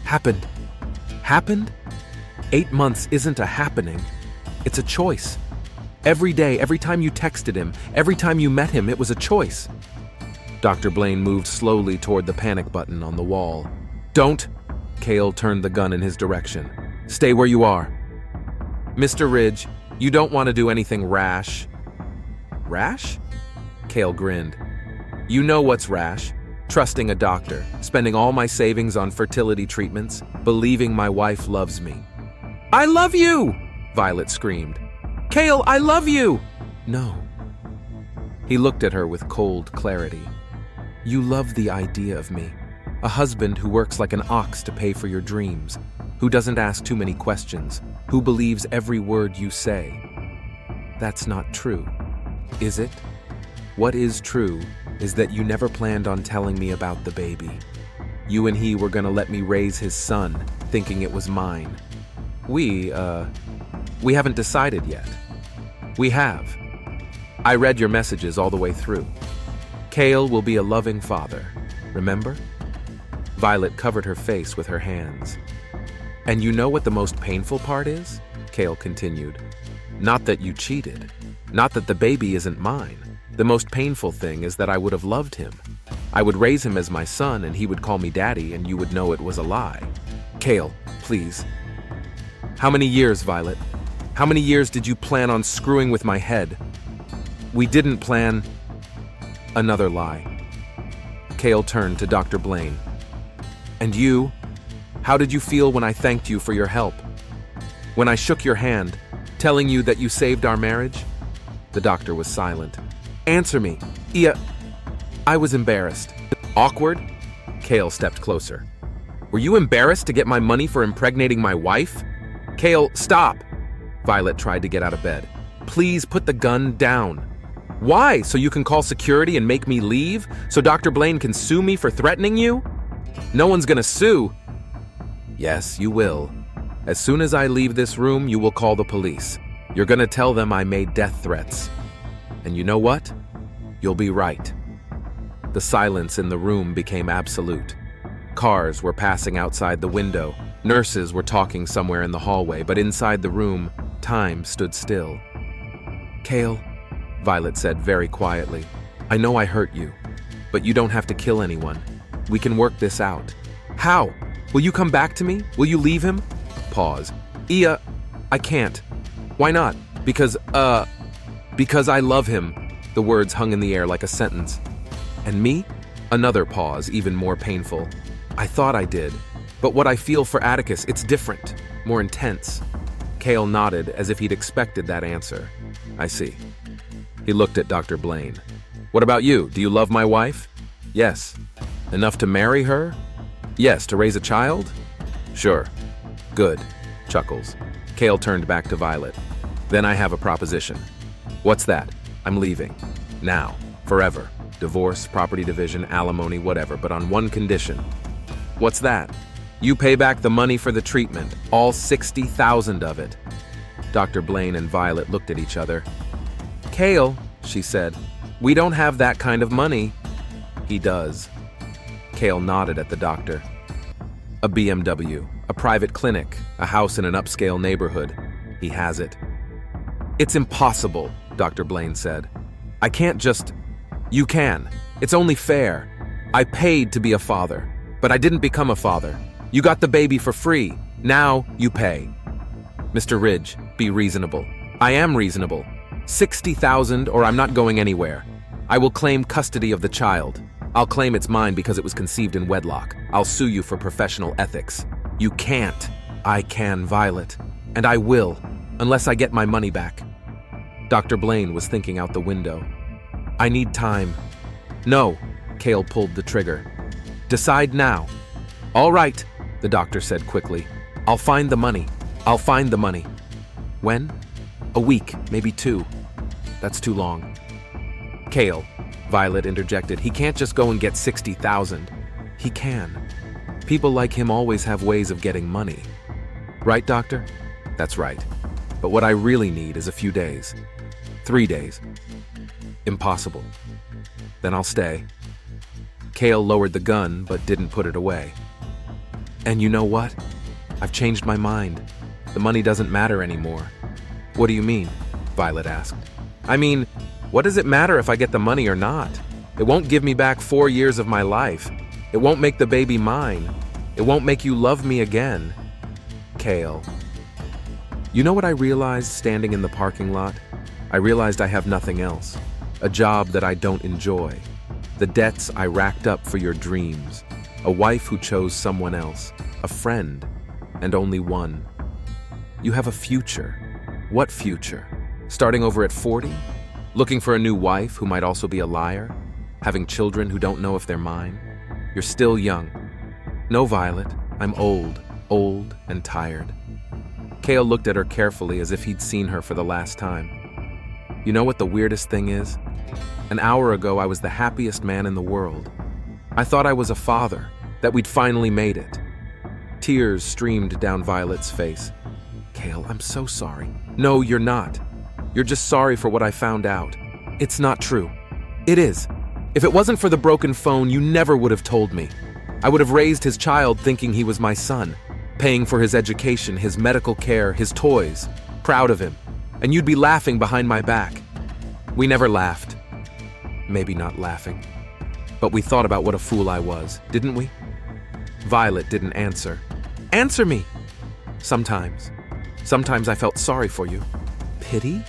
Speaker 1: happened." "Happened? 8 months isn't a happening. It's a choice. Every day, every time you texted him, every time you met him, it was a choice." Dr. Blaine moved slowly toward the panic button on the wall. "Don't!" Cale turned the gun in his direction. "Stay where you are." "Mr. Ridge, you don't want to do anything rash." "Rash?" Cale grinned. "You know what's rash. Trusting a doctor, spending all my savings on fertility treatments, believing my wife loves me." "I love you!" Violet screamed. "Cale, I love you!" "No." He looked at her with cold clarity. "You love the idea of me. A husband who works like an ox to pay for your dreams, who doesn't ask too many questions, who believes every word you say. That's not true, is it? What is true is that you never planned on telling me about the baby. You and he were gonna let me raise his son, thinking it was mine. We haven't decided yet. We have. I read your messages all the way through. Cale will be a loving father, remember?" Violet covered her face with her hands. "And you know what the most painful part is?" Cale continued. "Not that you cheated. Not that the baby isn't mine. The most painful thing is that I would have loved him. I would raise him as my son and he would call me daddy and you would know it was a lie." "Cale, please." "How many years, Violet? How many years did you plan on screwing with my head?" "We didn't plan..." Another lie. Cale turned to Dr. Blaine. "And you? How did you feel when I thanked you for your help? When I shook your hand, telling you that you saved our marriage?" The doctor was silent. "Answer me." "Yeah." I was embarrassed. "Awkward?" Cale stepped closer. "Were you embarrassed to get my money for impregnating my wife?" "Cale, stop!" Violet tried to get out of bed. "Please put the gun down." "Why? So you can call security and make me leave? So Dr. Blaine can sue me for threatening you?" "No one's gonna sue." "Yes, you will. As soon as I leave this room, you will call the police. You're gonna tell them I made death threats. And you know what? You'll be right." The silence in the room became absolute. Cars were passing outside the window. Nurses were talking somewhere in the hallway, but inside the room, time stood still. "Cale," Violet said very quietly, "I know I hurt you, but you don't have to kill anyone. We can work this out." "How? Will you come back to me? Will you leave him?" Pause. I can't." "Why not?" Because I love him." The words hung in the air like a sentence. "And me?" Another pause, even more painful. "I thought I did. But what I feel for Atticus, it's different, more intense." Cale nodded as if he'd expected that answer. I see. He looked at Dr. Blaine. What about you? Do you love my wife? Yes. Enough to marry her? Yes. To raise a child? Sure. Good. Chuckles. Cale turned back to Violet. Then I have a proposition. What's that? I'm leaving. Now. Forever. Divorce, property division, alimony, whatever, but on one condition. What's that? You pay back the money for the treatment, all 60,000 of it. Dr. Blaine and Violet looked at each other. Cale, she said, we don't have that kind of money. He does. Cale nodded at the doctor. A BMW, a private clinic, a house in an upscale neighborhood. He has it. It's impossible, Dr. Blaine said. I can't just... You can. It's only fair. I paid to be a father, but I didn't become a father. You got the baby for free. Now you pay. Mr. Ridge, be reasonable. I am reasonable. 60,000 or I'm not going anywhere. I will claim custody of the child. I'll claim it's mine because it was conceived in wedlock. I'll sue you for professional ethics. You can't. I can, Violet. And I will, unless I get my money back. Dr. Blaine was thinking out the window. I need time. No, Cale pulled the trigger. Decide now. All right, the doctor said quickly. I'll find the money. I'll find the money. When? A week, maybe 2. That's too long. Cale, Violet interjected, he can't just go and get 60,000. He can. People like him always have ways of getting money. Right, doctor? That's right. But what I really need is a few days. 3 days. Impossible. Then I'll stay. Cale lowered the gun, but didn't put it away. And you know what? I've changed my mind. The money doesn't matter anymore. What do you mean? Violet asked. I mean, what does it matter if I get the money or not? It won't give me back 4 years of my life. It won't make the baby mine. It won't make you love me again. Cale. You know what I realized standing in the parking lot? I realized I have nothing else. A job that I don't enjoy. The debts I racked up for your dreams. A wife who chose someone else. A friend. And only one. You have a future. What future? Starting over at 40? Looking for a new wife who might also be a liar? Having children who don't know if they're mine? You're still young. No, Violet. I'm old and tired. Cale looked at her carefully as if he'd seen her for the last time. You know what the weirdest thing is? An hour ago, I was the happiest man in the world. I thought I was a father, that we'd finally made it. Tears streamed down Violet's face. Cale, I'm so sorry. No, you're not. You're just sorry for what I found out. It's not true. It is. If it wasn't for the broken phone, you never would have told me. I would have raised his child thinking he was my son, paying for his education, his medical care, his toys, proud of him, and you'd be laughing behind my back. We never laughed. Maybe not laughing. But we thought about what a fool I was, didn't we? Violet didn't answer. Answer me! Sometimes. Sometimes I felt sorry for you. Pity?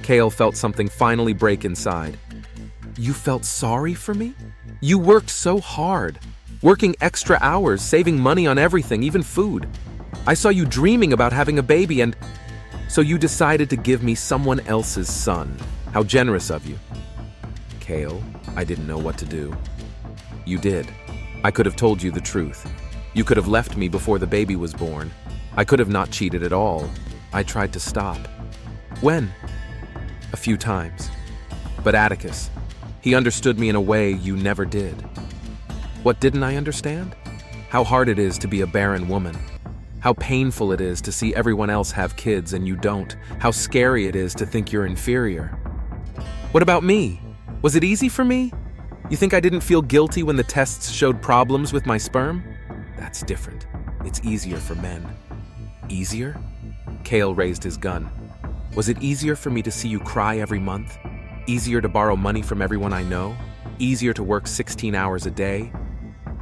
Speaker 1: Cale felt something finally break inside. You felt sorry for me? You worked so hard. Working extra hours, saving money on everything, even food. I saw you dreaming about having a baby and... So you decided to give me someone else's son. How generous of you. Cale, I didn't know what to do. You did. I could have told you the truth. You could have left me before the baby was born. I could have not cheated at all. I tried to stop. When? A few times. But Atticus, he understood me in a way you never did. What didn't I understand? How hard it is to be a barren woman. How painful it is to see everyone else have kids and you don't. How scary it is to think you're inferior. What about me? Was it easy for me? You think I didn't feel guilty when the tests showed problems with my sperm? That's different. It's easier for men. Easier? Cale raised his gun. Was it easier for me to see you cry every month? Easier to borrow money from everyone I know? Easier to work 16 hours a day?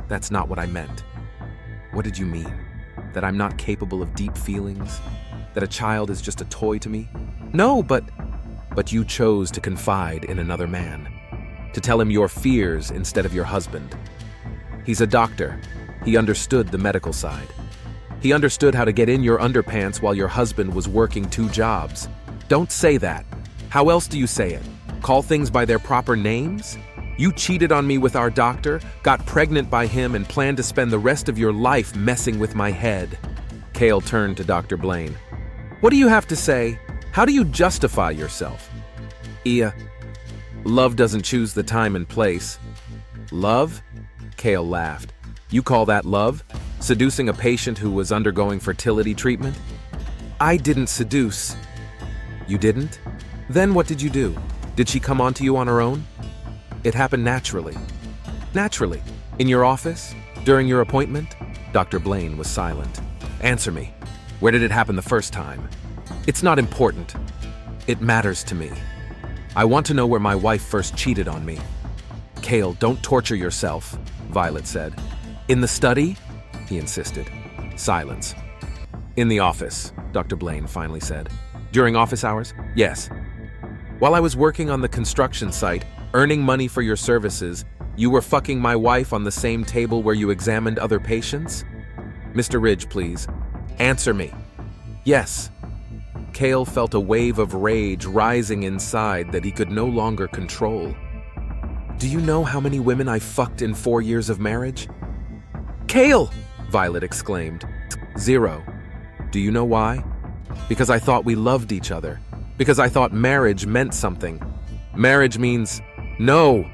Speaker 1: That's not what I meant. What did you mean? That I'm not capable of deep feelings? That a child is just a toy to me? No, but you chose to confide in another man. To tell him your fears instead of your husband. He's a doctor. He understood the medical side. He understood how to get in your underpants while your husband was working 2 jobs. Don't say that. How else do you say it? Call things by their proper names? You cheated on me with our doctor, got pregnant by him, and planned to spend the rest of your life messing with my head. Cale turned to Dr. Blaine. What do you have to say? How do you justify yourself? Ia, love doesn't choose the time and place. Love? Cale laughed. You call that love? Seducing a patient who was undergoing fertility treatment? I didn't seduce. You didn't? Then what did you do? Did she come onto you on her own? It happened naturally. Naturally? In your office? During your appointment? Dr. Blaine was silent. Answer me. Where did it happen the first time? It's not important. It matters to me. I want to know where my wife first cheated on me. Cale, don't torture yourself, Violet said. In the study? He insisted. Silence. In the office, Dr. Blaine finally said. During office hours? Yes. While I was working on the construction site, earning money for your services, you were fucking my wife on the same table where you examined other patients? Mr. Ridge, please. Answer me. Yes. Cale felt a wave of rage rising inside that he could no longer control. Do you know how many women I fucked in 4 years of marriage? Cale! Violet exclaimed. 0. Do you know why? Because I thought we loved each other. Because I thought marriage meant something. Marriage means... No!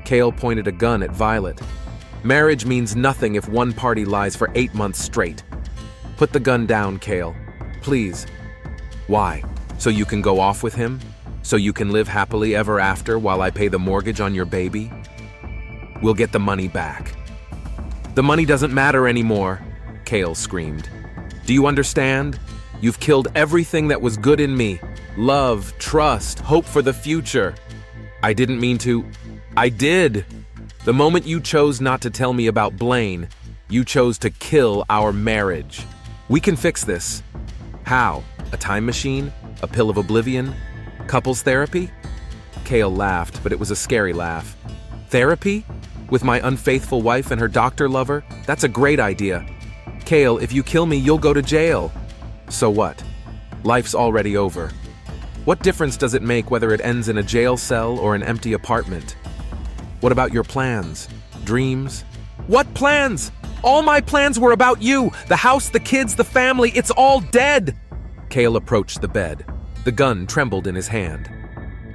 Speaker 1: Cale pointed a gun at Violet. Marriage means nothing if one party lies for 8 months straight. Put the gun down, Cale. Please. Why? So you can go off with him? So you can live happily ever after while I pay the mortgage on your baby? We'll get the money back. The money doesn't matter anymore, Cale screamed. Do you understand? You've killed everything that was good in me. Love, trust, hope for the future. I didn't mean to. I did. The moment you chose not to tell me about Blaine, you chose to kill our marriage. We can fix this. How? A time machine? A pill of oblivion? Couples therapy? Cale laughed, but it was a scary laugh. Therapy? With my unfaithful wife and her doctor lover? That's a great idea. Cale, if you kill me, you'll go to jail. So what? Life's already over. What difference does it make whether it ends in a jail cell or an empty apartment? What about your plans? Dreams? What plans? All my plans were about you. The house, the kids, the family. It's all dead. Cale approached the bed. The gun trembled in his hand.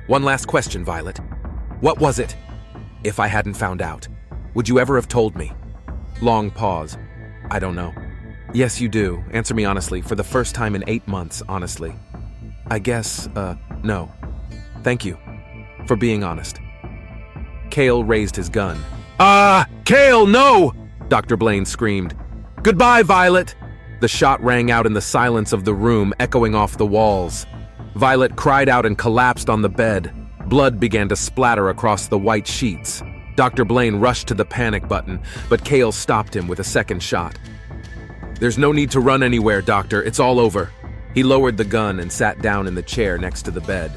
Speaker 1: One last question, Violet. What was it? If I hadn't found out, would you ever have told me? Long pause. I don't know. Yes, you do. Answer me honestly, for the first time in 8 months, honestly. I guess, no. Thank you for being honest. Cale raised his gun. Cale, no! Dr. Blaine screamed. Goodbye, Violet! The shot rang out in the silence of the room, echoing off the walls. Violet cried out and collapsed on the bed. Blood began to splatter across the white sheets. Dr. Blaine rushed to the panic button, but Cale stopped him with a second shot. There's no need to run anywhere, Doctor. It's all over. He lowered the gun and sat down in the chair next to the bed.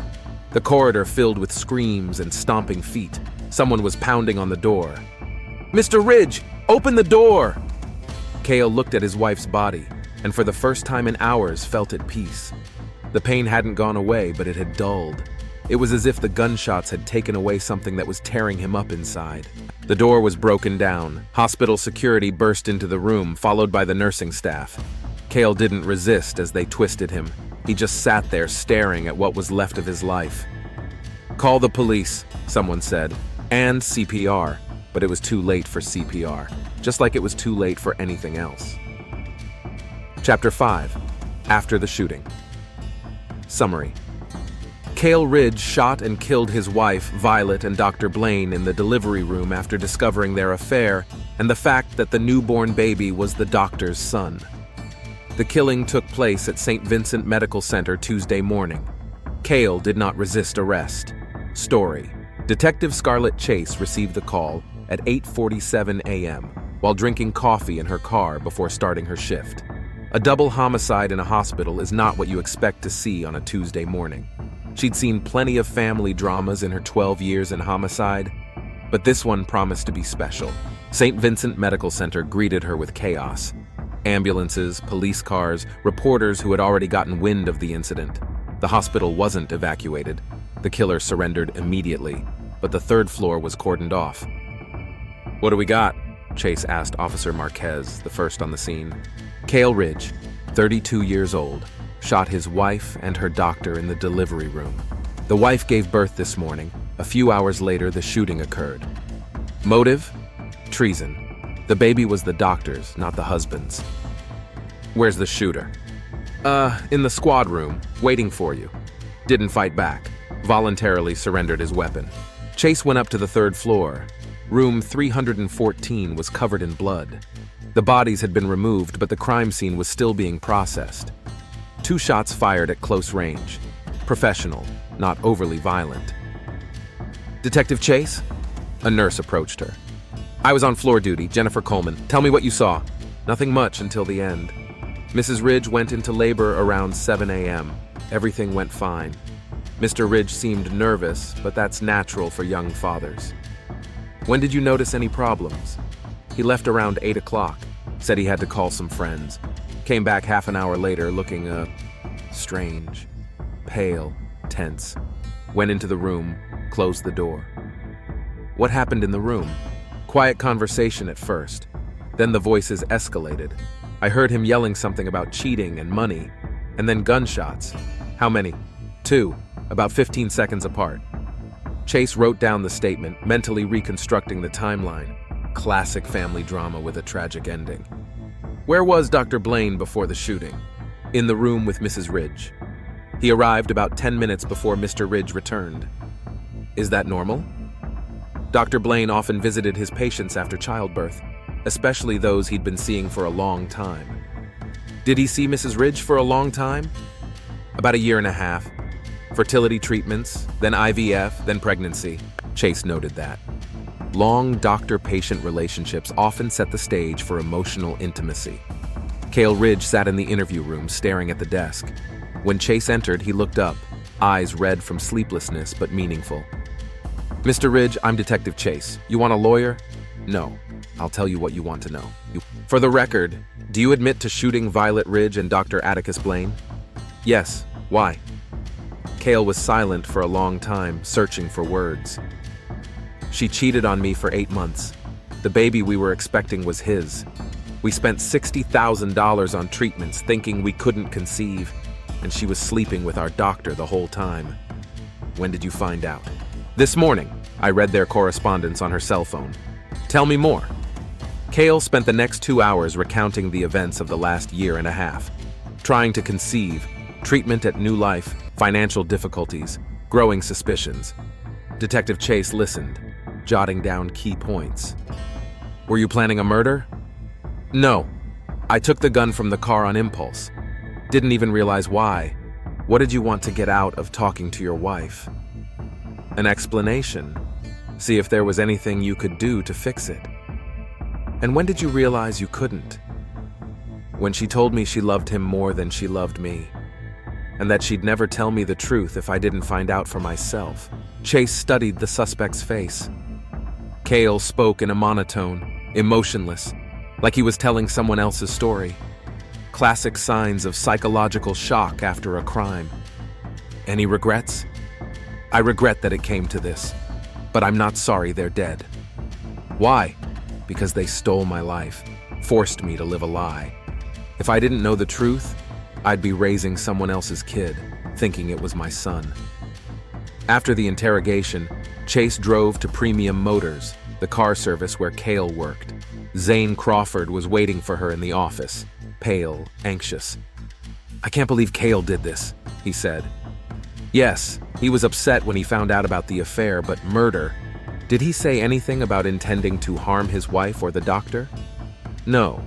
Speaker 1: The corridor filled with screams and stomping feet. Someone was pounding on the door. Mr. Ridge, open the door! Cale looked at his wife's body, and for the first time in hours felt at peace. The pain hadn't gone away, but it had dulled. It was as if the gunshots had taken away something that was tearing him up inside. The door was broken down. Hospital security burst into the room, followed by the nursing staff. Cale didn't resist as they twisted him. He just sat there staring at what was left of his life. Call the police, someone said, and CPR. But it was too late for CPR, just like it was too late for anything else. Chapter 5. After the shooting. Summary. Cale Ridge shot and killed his wife, Violet, and Dr. Blaine in the delivery room after discovering their affair and the fact that the newborn baby was the doctor's son. The killing took place at St. Vincent Medical Center Tuesday morning. Cale did not resist arrest. Story. Detective Scarlett Chase received the call at 8:47 a.m. while drinking coffee in her car before starting her shift. A double homicide in a hospital is not what you expect to see on a Tuesday morning. She'd seen plenty of family dramas in her 12 years in homicide, but this one promised to be special. St. Vincent Medical Center greeted her with chaos. Ambulances, police cars, reporters who had already gotten wind of the incident. The hospital wasn't evacuated. The killer surrendered immediately, but the third floor was cordoned off. "What do we got?" Chase asked Officer Marquez, the first on the scene. Cale Ridge, 32 years old, shot his wife and her doctor in the delivery room. The wife gave birth this morning. A few hours later, the shooting occurred. Motive? Treason. The baby was the doctor's, not the husband's. "Where's the shooter?" In the squad room, waiting for you. Didn't fight back. Voluntarily surrendered his weapon." Chase went up to the third floor. Room 314 was covered in blood. The bodies had been removed, but the crime scene was still being processed. 2 shots fired at close range. Professional, not overly violent. "Detective Chase?" A nurse approached her. "I was on floor duty, Jennifer Coleman. Tell me what you saw." "Nothing much until the end. Mrs. Ridge went into labor around 7 a.m. Everything went fine. Mr. Ridge seemed nervous, but that's natural for young fathers." "When did you notice any problems?" "He left around 8 o'clock. Said he had to call some friends. Came back half an hour later looking, strange. Pale, tense. Went into the room, closed the door." "What happened in the room?" "Quiet conversation at first. Then the voices escalated. I heard him yelling something about cheating and money, and then gunshots." "How many?" "2, about 15 seconds apart." Chase wrote down the statement, mentally reconstructing the timeline. Classic family drama with a tragic ending. "Where was Dr. Blaine before the shooting?" "In the room with Mrs. Ridge. He arrived about 10 minutes before Mr. Ridge returned." "Is that normal?" Dr. Blaine often visited his patients after childbirth, especially those he'd been seeing for a long time. "Did he see Mrs. Ridge for a long time?" "About a year and a half. Fertility treatments, then IVF, then pregnancy." Chase noted that. Long doctor-patient relationships often set the stage for emotional intimacy. Cale Ridge sat in the interview room, staring at the desk. When Chase entered, he looked up, eyes red from sleeplessness but meaningful. "Mr. Ridge, I'm Detective Chase. You want a lawyer?" "No. I'll tell you what you want to know." "For the record, do you admit to shooting Violet Ridge and Dr. Atticus Blaine?" "Yes. Why?" Cale was silent for a long time, searching for words. "She cheated on me for 8 months. The baby we were expecting was his. We spent $60,000 on treatments, thinking we couldn't conceive, and she was sleeping with our doctor the whole time." "When did you find out?" "This morning. I read their correspondence on her cell phone." "Tell me more." Cale spent the next 2 hours recounting the events of the last year and a half. Trying to conceive, treatment at New Life, financial difficulties, growing suspicions. Detective Chase listened, jotting down key points. "Were you planning a murder?" "No. I took the gun from the car on impulse. Didn't even realize why. What did you want to get out of talking to your wife?" "An explanation. See if there was anything you could do to fix it." "And when did you realize you couldn't?" "When she told me she loved him more than she loved me, and that she'd never tell me the truth if I didn't find out for myself." Chase studied the suspect's face. Cale spoke in a monotone, emotionless, like he was telling someone else's story. Classic signs of psychological shock after a crime. "Any regrets?" "I regret that it came to this, but I'm not sorry they're dead." "Why?" "Because they stole my life, forced me to live a lie. If I didn't know the truth, I'd be raising someone else's kid, thinking it was my son." After the interrogation, Chase drove to Premium Motors, the car service where Cale worked. Zane Crawford was waiting for her in the office, pale, anxious. "I can't believe Cale did this," he said. "Yes, he was upset when he found out about the affair, but murder. Did he say anything about intending to harm his wife or the doctor?" "No.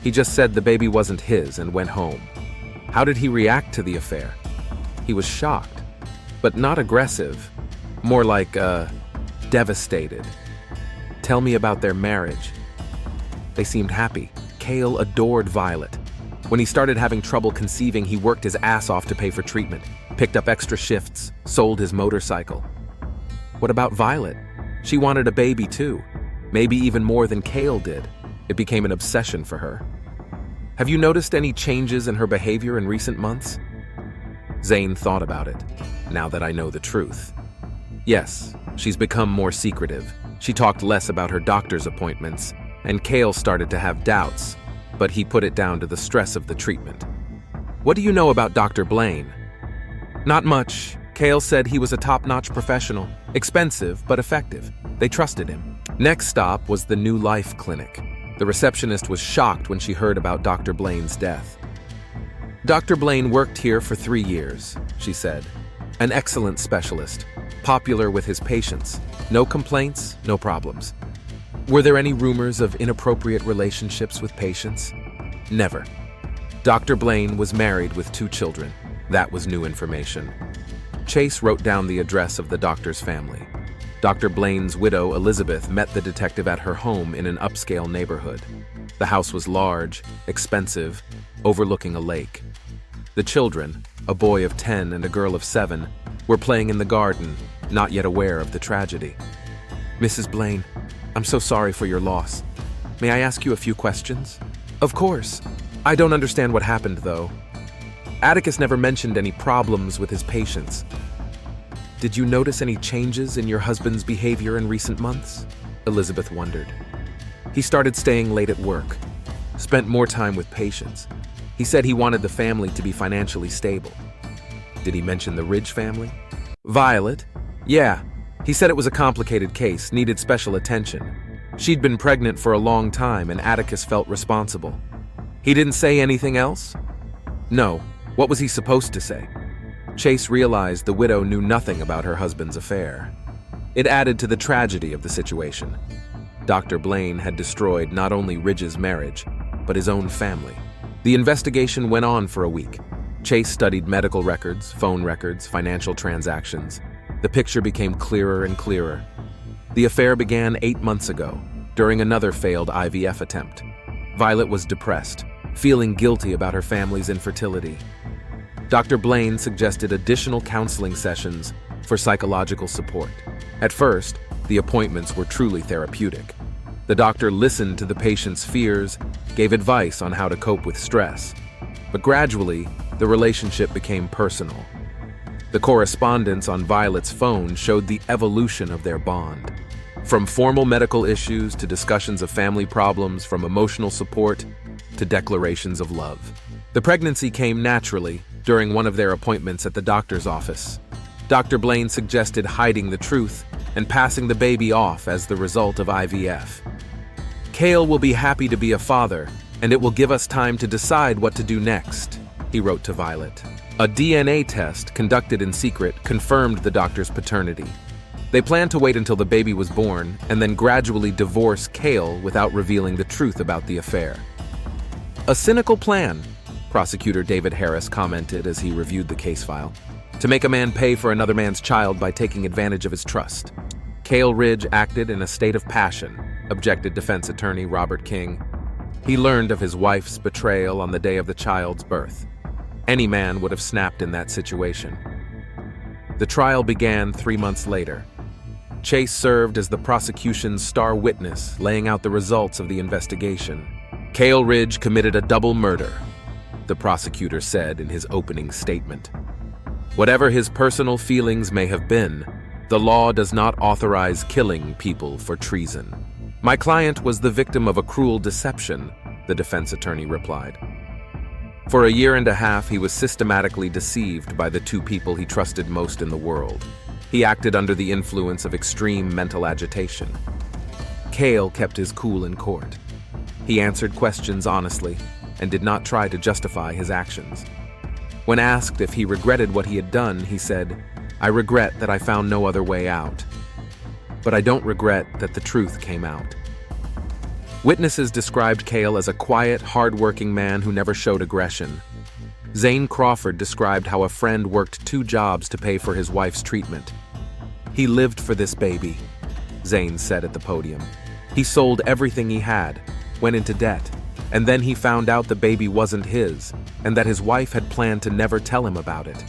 Speaker 1: He just said the baby wasn't his and went home." "How did he react to the affair?" "He was shocked, but not aggressive. More like, devastated." "Tell me about their marriage." "They seemed happy. Cale adored Violet. When he started having trouble conceiving, he worked his ass off to pay for treatment, picked up extra shifts, sold his motorcycle." "What about Violet? She wanted a baby too, maybe even more than Cale did. It became an obsession for her." Have you noticed any changes in her behavior in recent months? Zane thought about it, now that I know the truth. Yes, she's become more secretive. She talked less about her doctor's appointments, and Cale started to have doubts, but he put it down to the stress of the treatment. What do you know about Dr. Blaine? Not much. Cale said he was a top-notch professional, expensive but effective. They trusted him. Next stop was the New Life Clinic. The receptionist was shocked when she heard about Dr. Blaine's death. Dr. Blaine worked here for 3 years, she said. An excellent specialist, popular with his patients. No complaints, no problems. Were there any rumors of inappropriate relationships with patients? Never. Dr. Blaine was married with 2 children. That was new information. Chase wrote down the address of the doctor's family. Dr. Blaine's widow, Elizabeth, met the detective at her home in an upscale neighborhood. The house was large, expensive, overlooking a lake. The children, a boy of 10 and a girl of 7, were playing in the garden, not yet aware of the tragedy. Mrs. Blaine, I'm so sorry for your loss. May I ask you a few questions? Of course. I don't understand what happened, though. Atticus never mentioned any problems with his patients. Did you notice any changes in your husband's behavior in recent months? Elizabeth wondered. He started staying late at work, spent more time with patients. He said he wanted the family to be financially stable. Did he mention the Ridge family? Violet? Yeah. He said it was a complicated case, needed special attention. She'd been pregnant for a long time and Atticus felt responsible. He didn't say anything else? No. What was he supposed to say? Chase realized the widow knew nothing about her husband's affair. It added to the tragedy of the situation. Dr. Blaine had destroyed not only Ridge's marriage, but his own family. The investigation went on for a week. Chase studied medical records, phone records, financial transactions. The picture became clearer and clearer. The affair began 8 months ago, during another failed IVF attempt. Violet was depressed, feeling guilty about her family's infertility. Dr. Blaine suggested additional counseling sessions for psychological support. At first, the appointments were truly therapeutic. The doctor listened to the patient's fears, gave advice on how to cope with stress. But gradually, the relationship became personal. The correspondence on Violet's phone showed the evolution of their bond. From formal medical issues to discussions of family problems, from emotional support to declarations of love. The pregnancy came naturally during one of their appointments at the doctor's office. Dr. Blaine suggested hiding the truth and passing the baby off as the result of IVF. Cale will be happy to be a father, and it will give us time to decide what to do next, he wrote to Violet. A DNA test conducted in secret confirmed the doctor's paternity. They planned to wait until the baby was born and then gradually divorce Cale without revealing the truth about the affair. A cynical plan, Prosecutor David Harris commented as he reviewed the case file, to make a man pay for another man's child by taking advantage of his trust. Cale Ridge acted in a state of passion, objected defense attorney Robert King. He learned of his wife's betrayal on the day of the child's birth. Any man would have snapped in that situation. The trial began 3 months later. Chase served as the prosecution's star witness, laying out the results of the investigation. Cale Ridge committed a double murder, the prosecutor said in his opening statement. Whatever his personal feelings may have been, the law does not authorize killing people for treason. My client was the victim of a cruel deception, the defense attorney replied. For a year and a half, he was systematically deceived by the 2 people he trusted most in the world. He acted under the influence of extreme mental agitation. Cale kept his cool in court. He answered questions honestly and did not try to justify his actions. When asked if he regretted what he had done, he said, "I regret that I found no other way out. But I don't regret that the truth came out." Witnesses described Cale as a quiet, hard-working man who never showed aggression. Zane Crawford described how a friend worked 2 jobs to pay for his wife's treatment. "He lived for this baby," Zane said at the podium. "He sold everything he had, went into debt, and then he found out the baby wasn't his, and that his wife had planned to never tell him about it."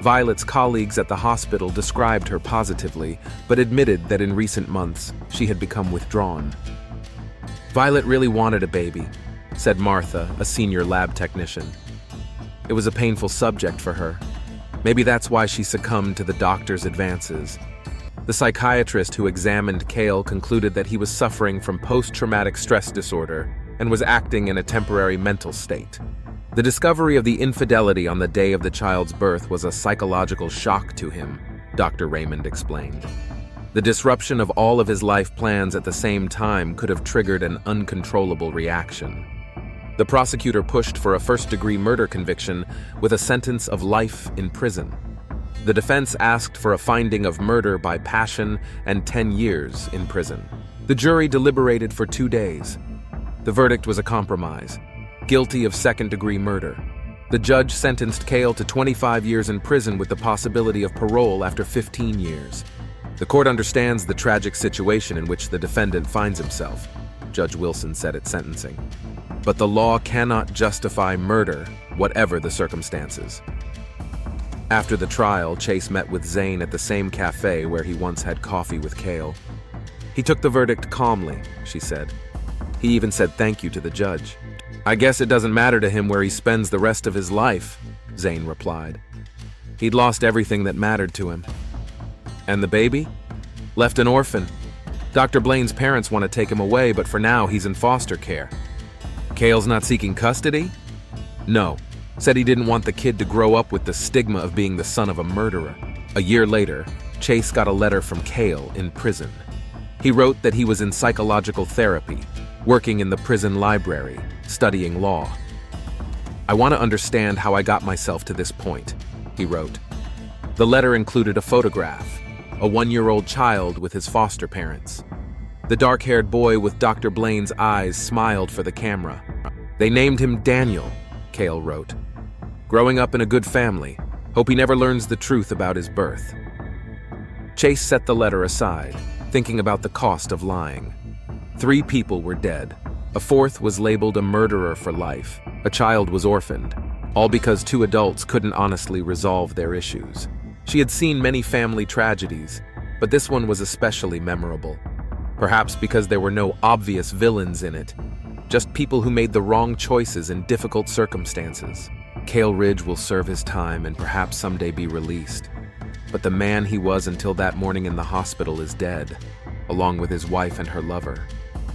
Speaker 1: Violet's colleagues at the hospital described her positively, but admitted that in recent months she had become withdrawn. "Violet really wanted a baby. said Martha, a senior lab technician. It was a painful subject for her. Maybe that's why she succumbed to the doctor's advances. The psychiatrist who examined Cale concluded that he was suffering from post-traumatic stress disorder and was acting in a temporary mental state. The discovery of the infidelity on the day of the child's birth was a psychological shock to him, Dr. Raymond explained. The disruption of all of his life plans at the same time could have triggered an uncontrollable reaction. The prosecutor pushed for a first-degree murder conviction with a sentence of life in prison. The defense asked for a finding of murder by passion and 10 years in prison. The jury deliberated for 2 days. The verdict was a compromise: guilty of second-degree murder. The judge sentenced Cale to 25 years in prison with the possibility of parole after 15 years. The court understands the tragic situation in which the defendant finds himself, Judge Wilson said at sentencing. But the law cannot justify murder, whatever the circumstances. After the trial, Chase met with Zane at the same cafe where he once had coffee with Cale. He took the verdict calmly, she said. He even said thank you to the judge. I guess it doesn't matter to him where he spends the rest of his life, Zane replied. He'd lost everything that mattered to him. And the baby? Left an orphan. Dr. Blaine's parents want to take him away, but for now he's in foster care. Cale's not seeking custody? No. Said he didn't want the kid to grow up with the stigma of being the son of a murderer. A year later, Chase got a letter from Cale in prison. He wrote that he was in psychological therapy, working in the prison library, studying law. I want to understand how I got myself to this point, he wrote. The letter included a photograph, a 1-year-old child with his foster parents. The dark-haired boy with Dr. Blaine's eyes smiled for the camera. They named him Daniel, Cale wrote. Growing up in a good family, hope he never learns the truth about his birth. Chase set the letter aside, thinking about the cost of lying. 3 people were dead. A 4th was labeled a murderer for life. A child was orphaned, all because 2 adults couldn't honestly resolve their issues. She had seen many family tragedies, but this one was especially memorable. Perhaps because there were no obvious villains in it, just people who made the wrong choices in difficult circumstances. Cale Ridge will serve his time and perhaps someday be released. But the man he was until that morning in the hospital is dead, along with his wife and her lover.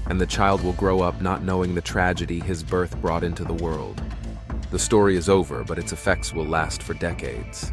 Speaker 1: And the child will grow up not knowing the tragedy his birth brought into the world. The story is over, but its effects will last for decades.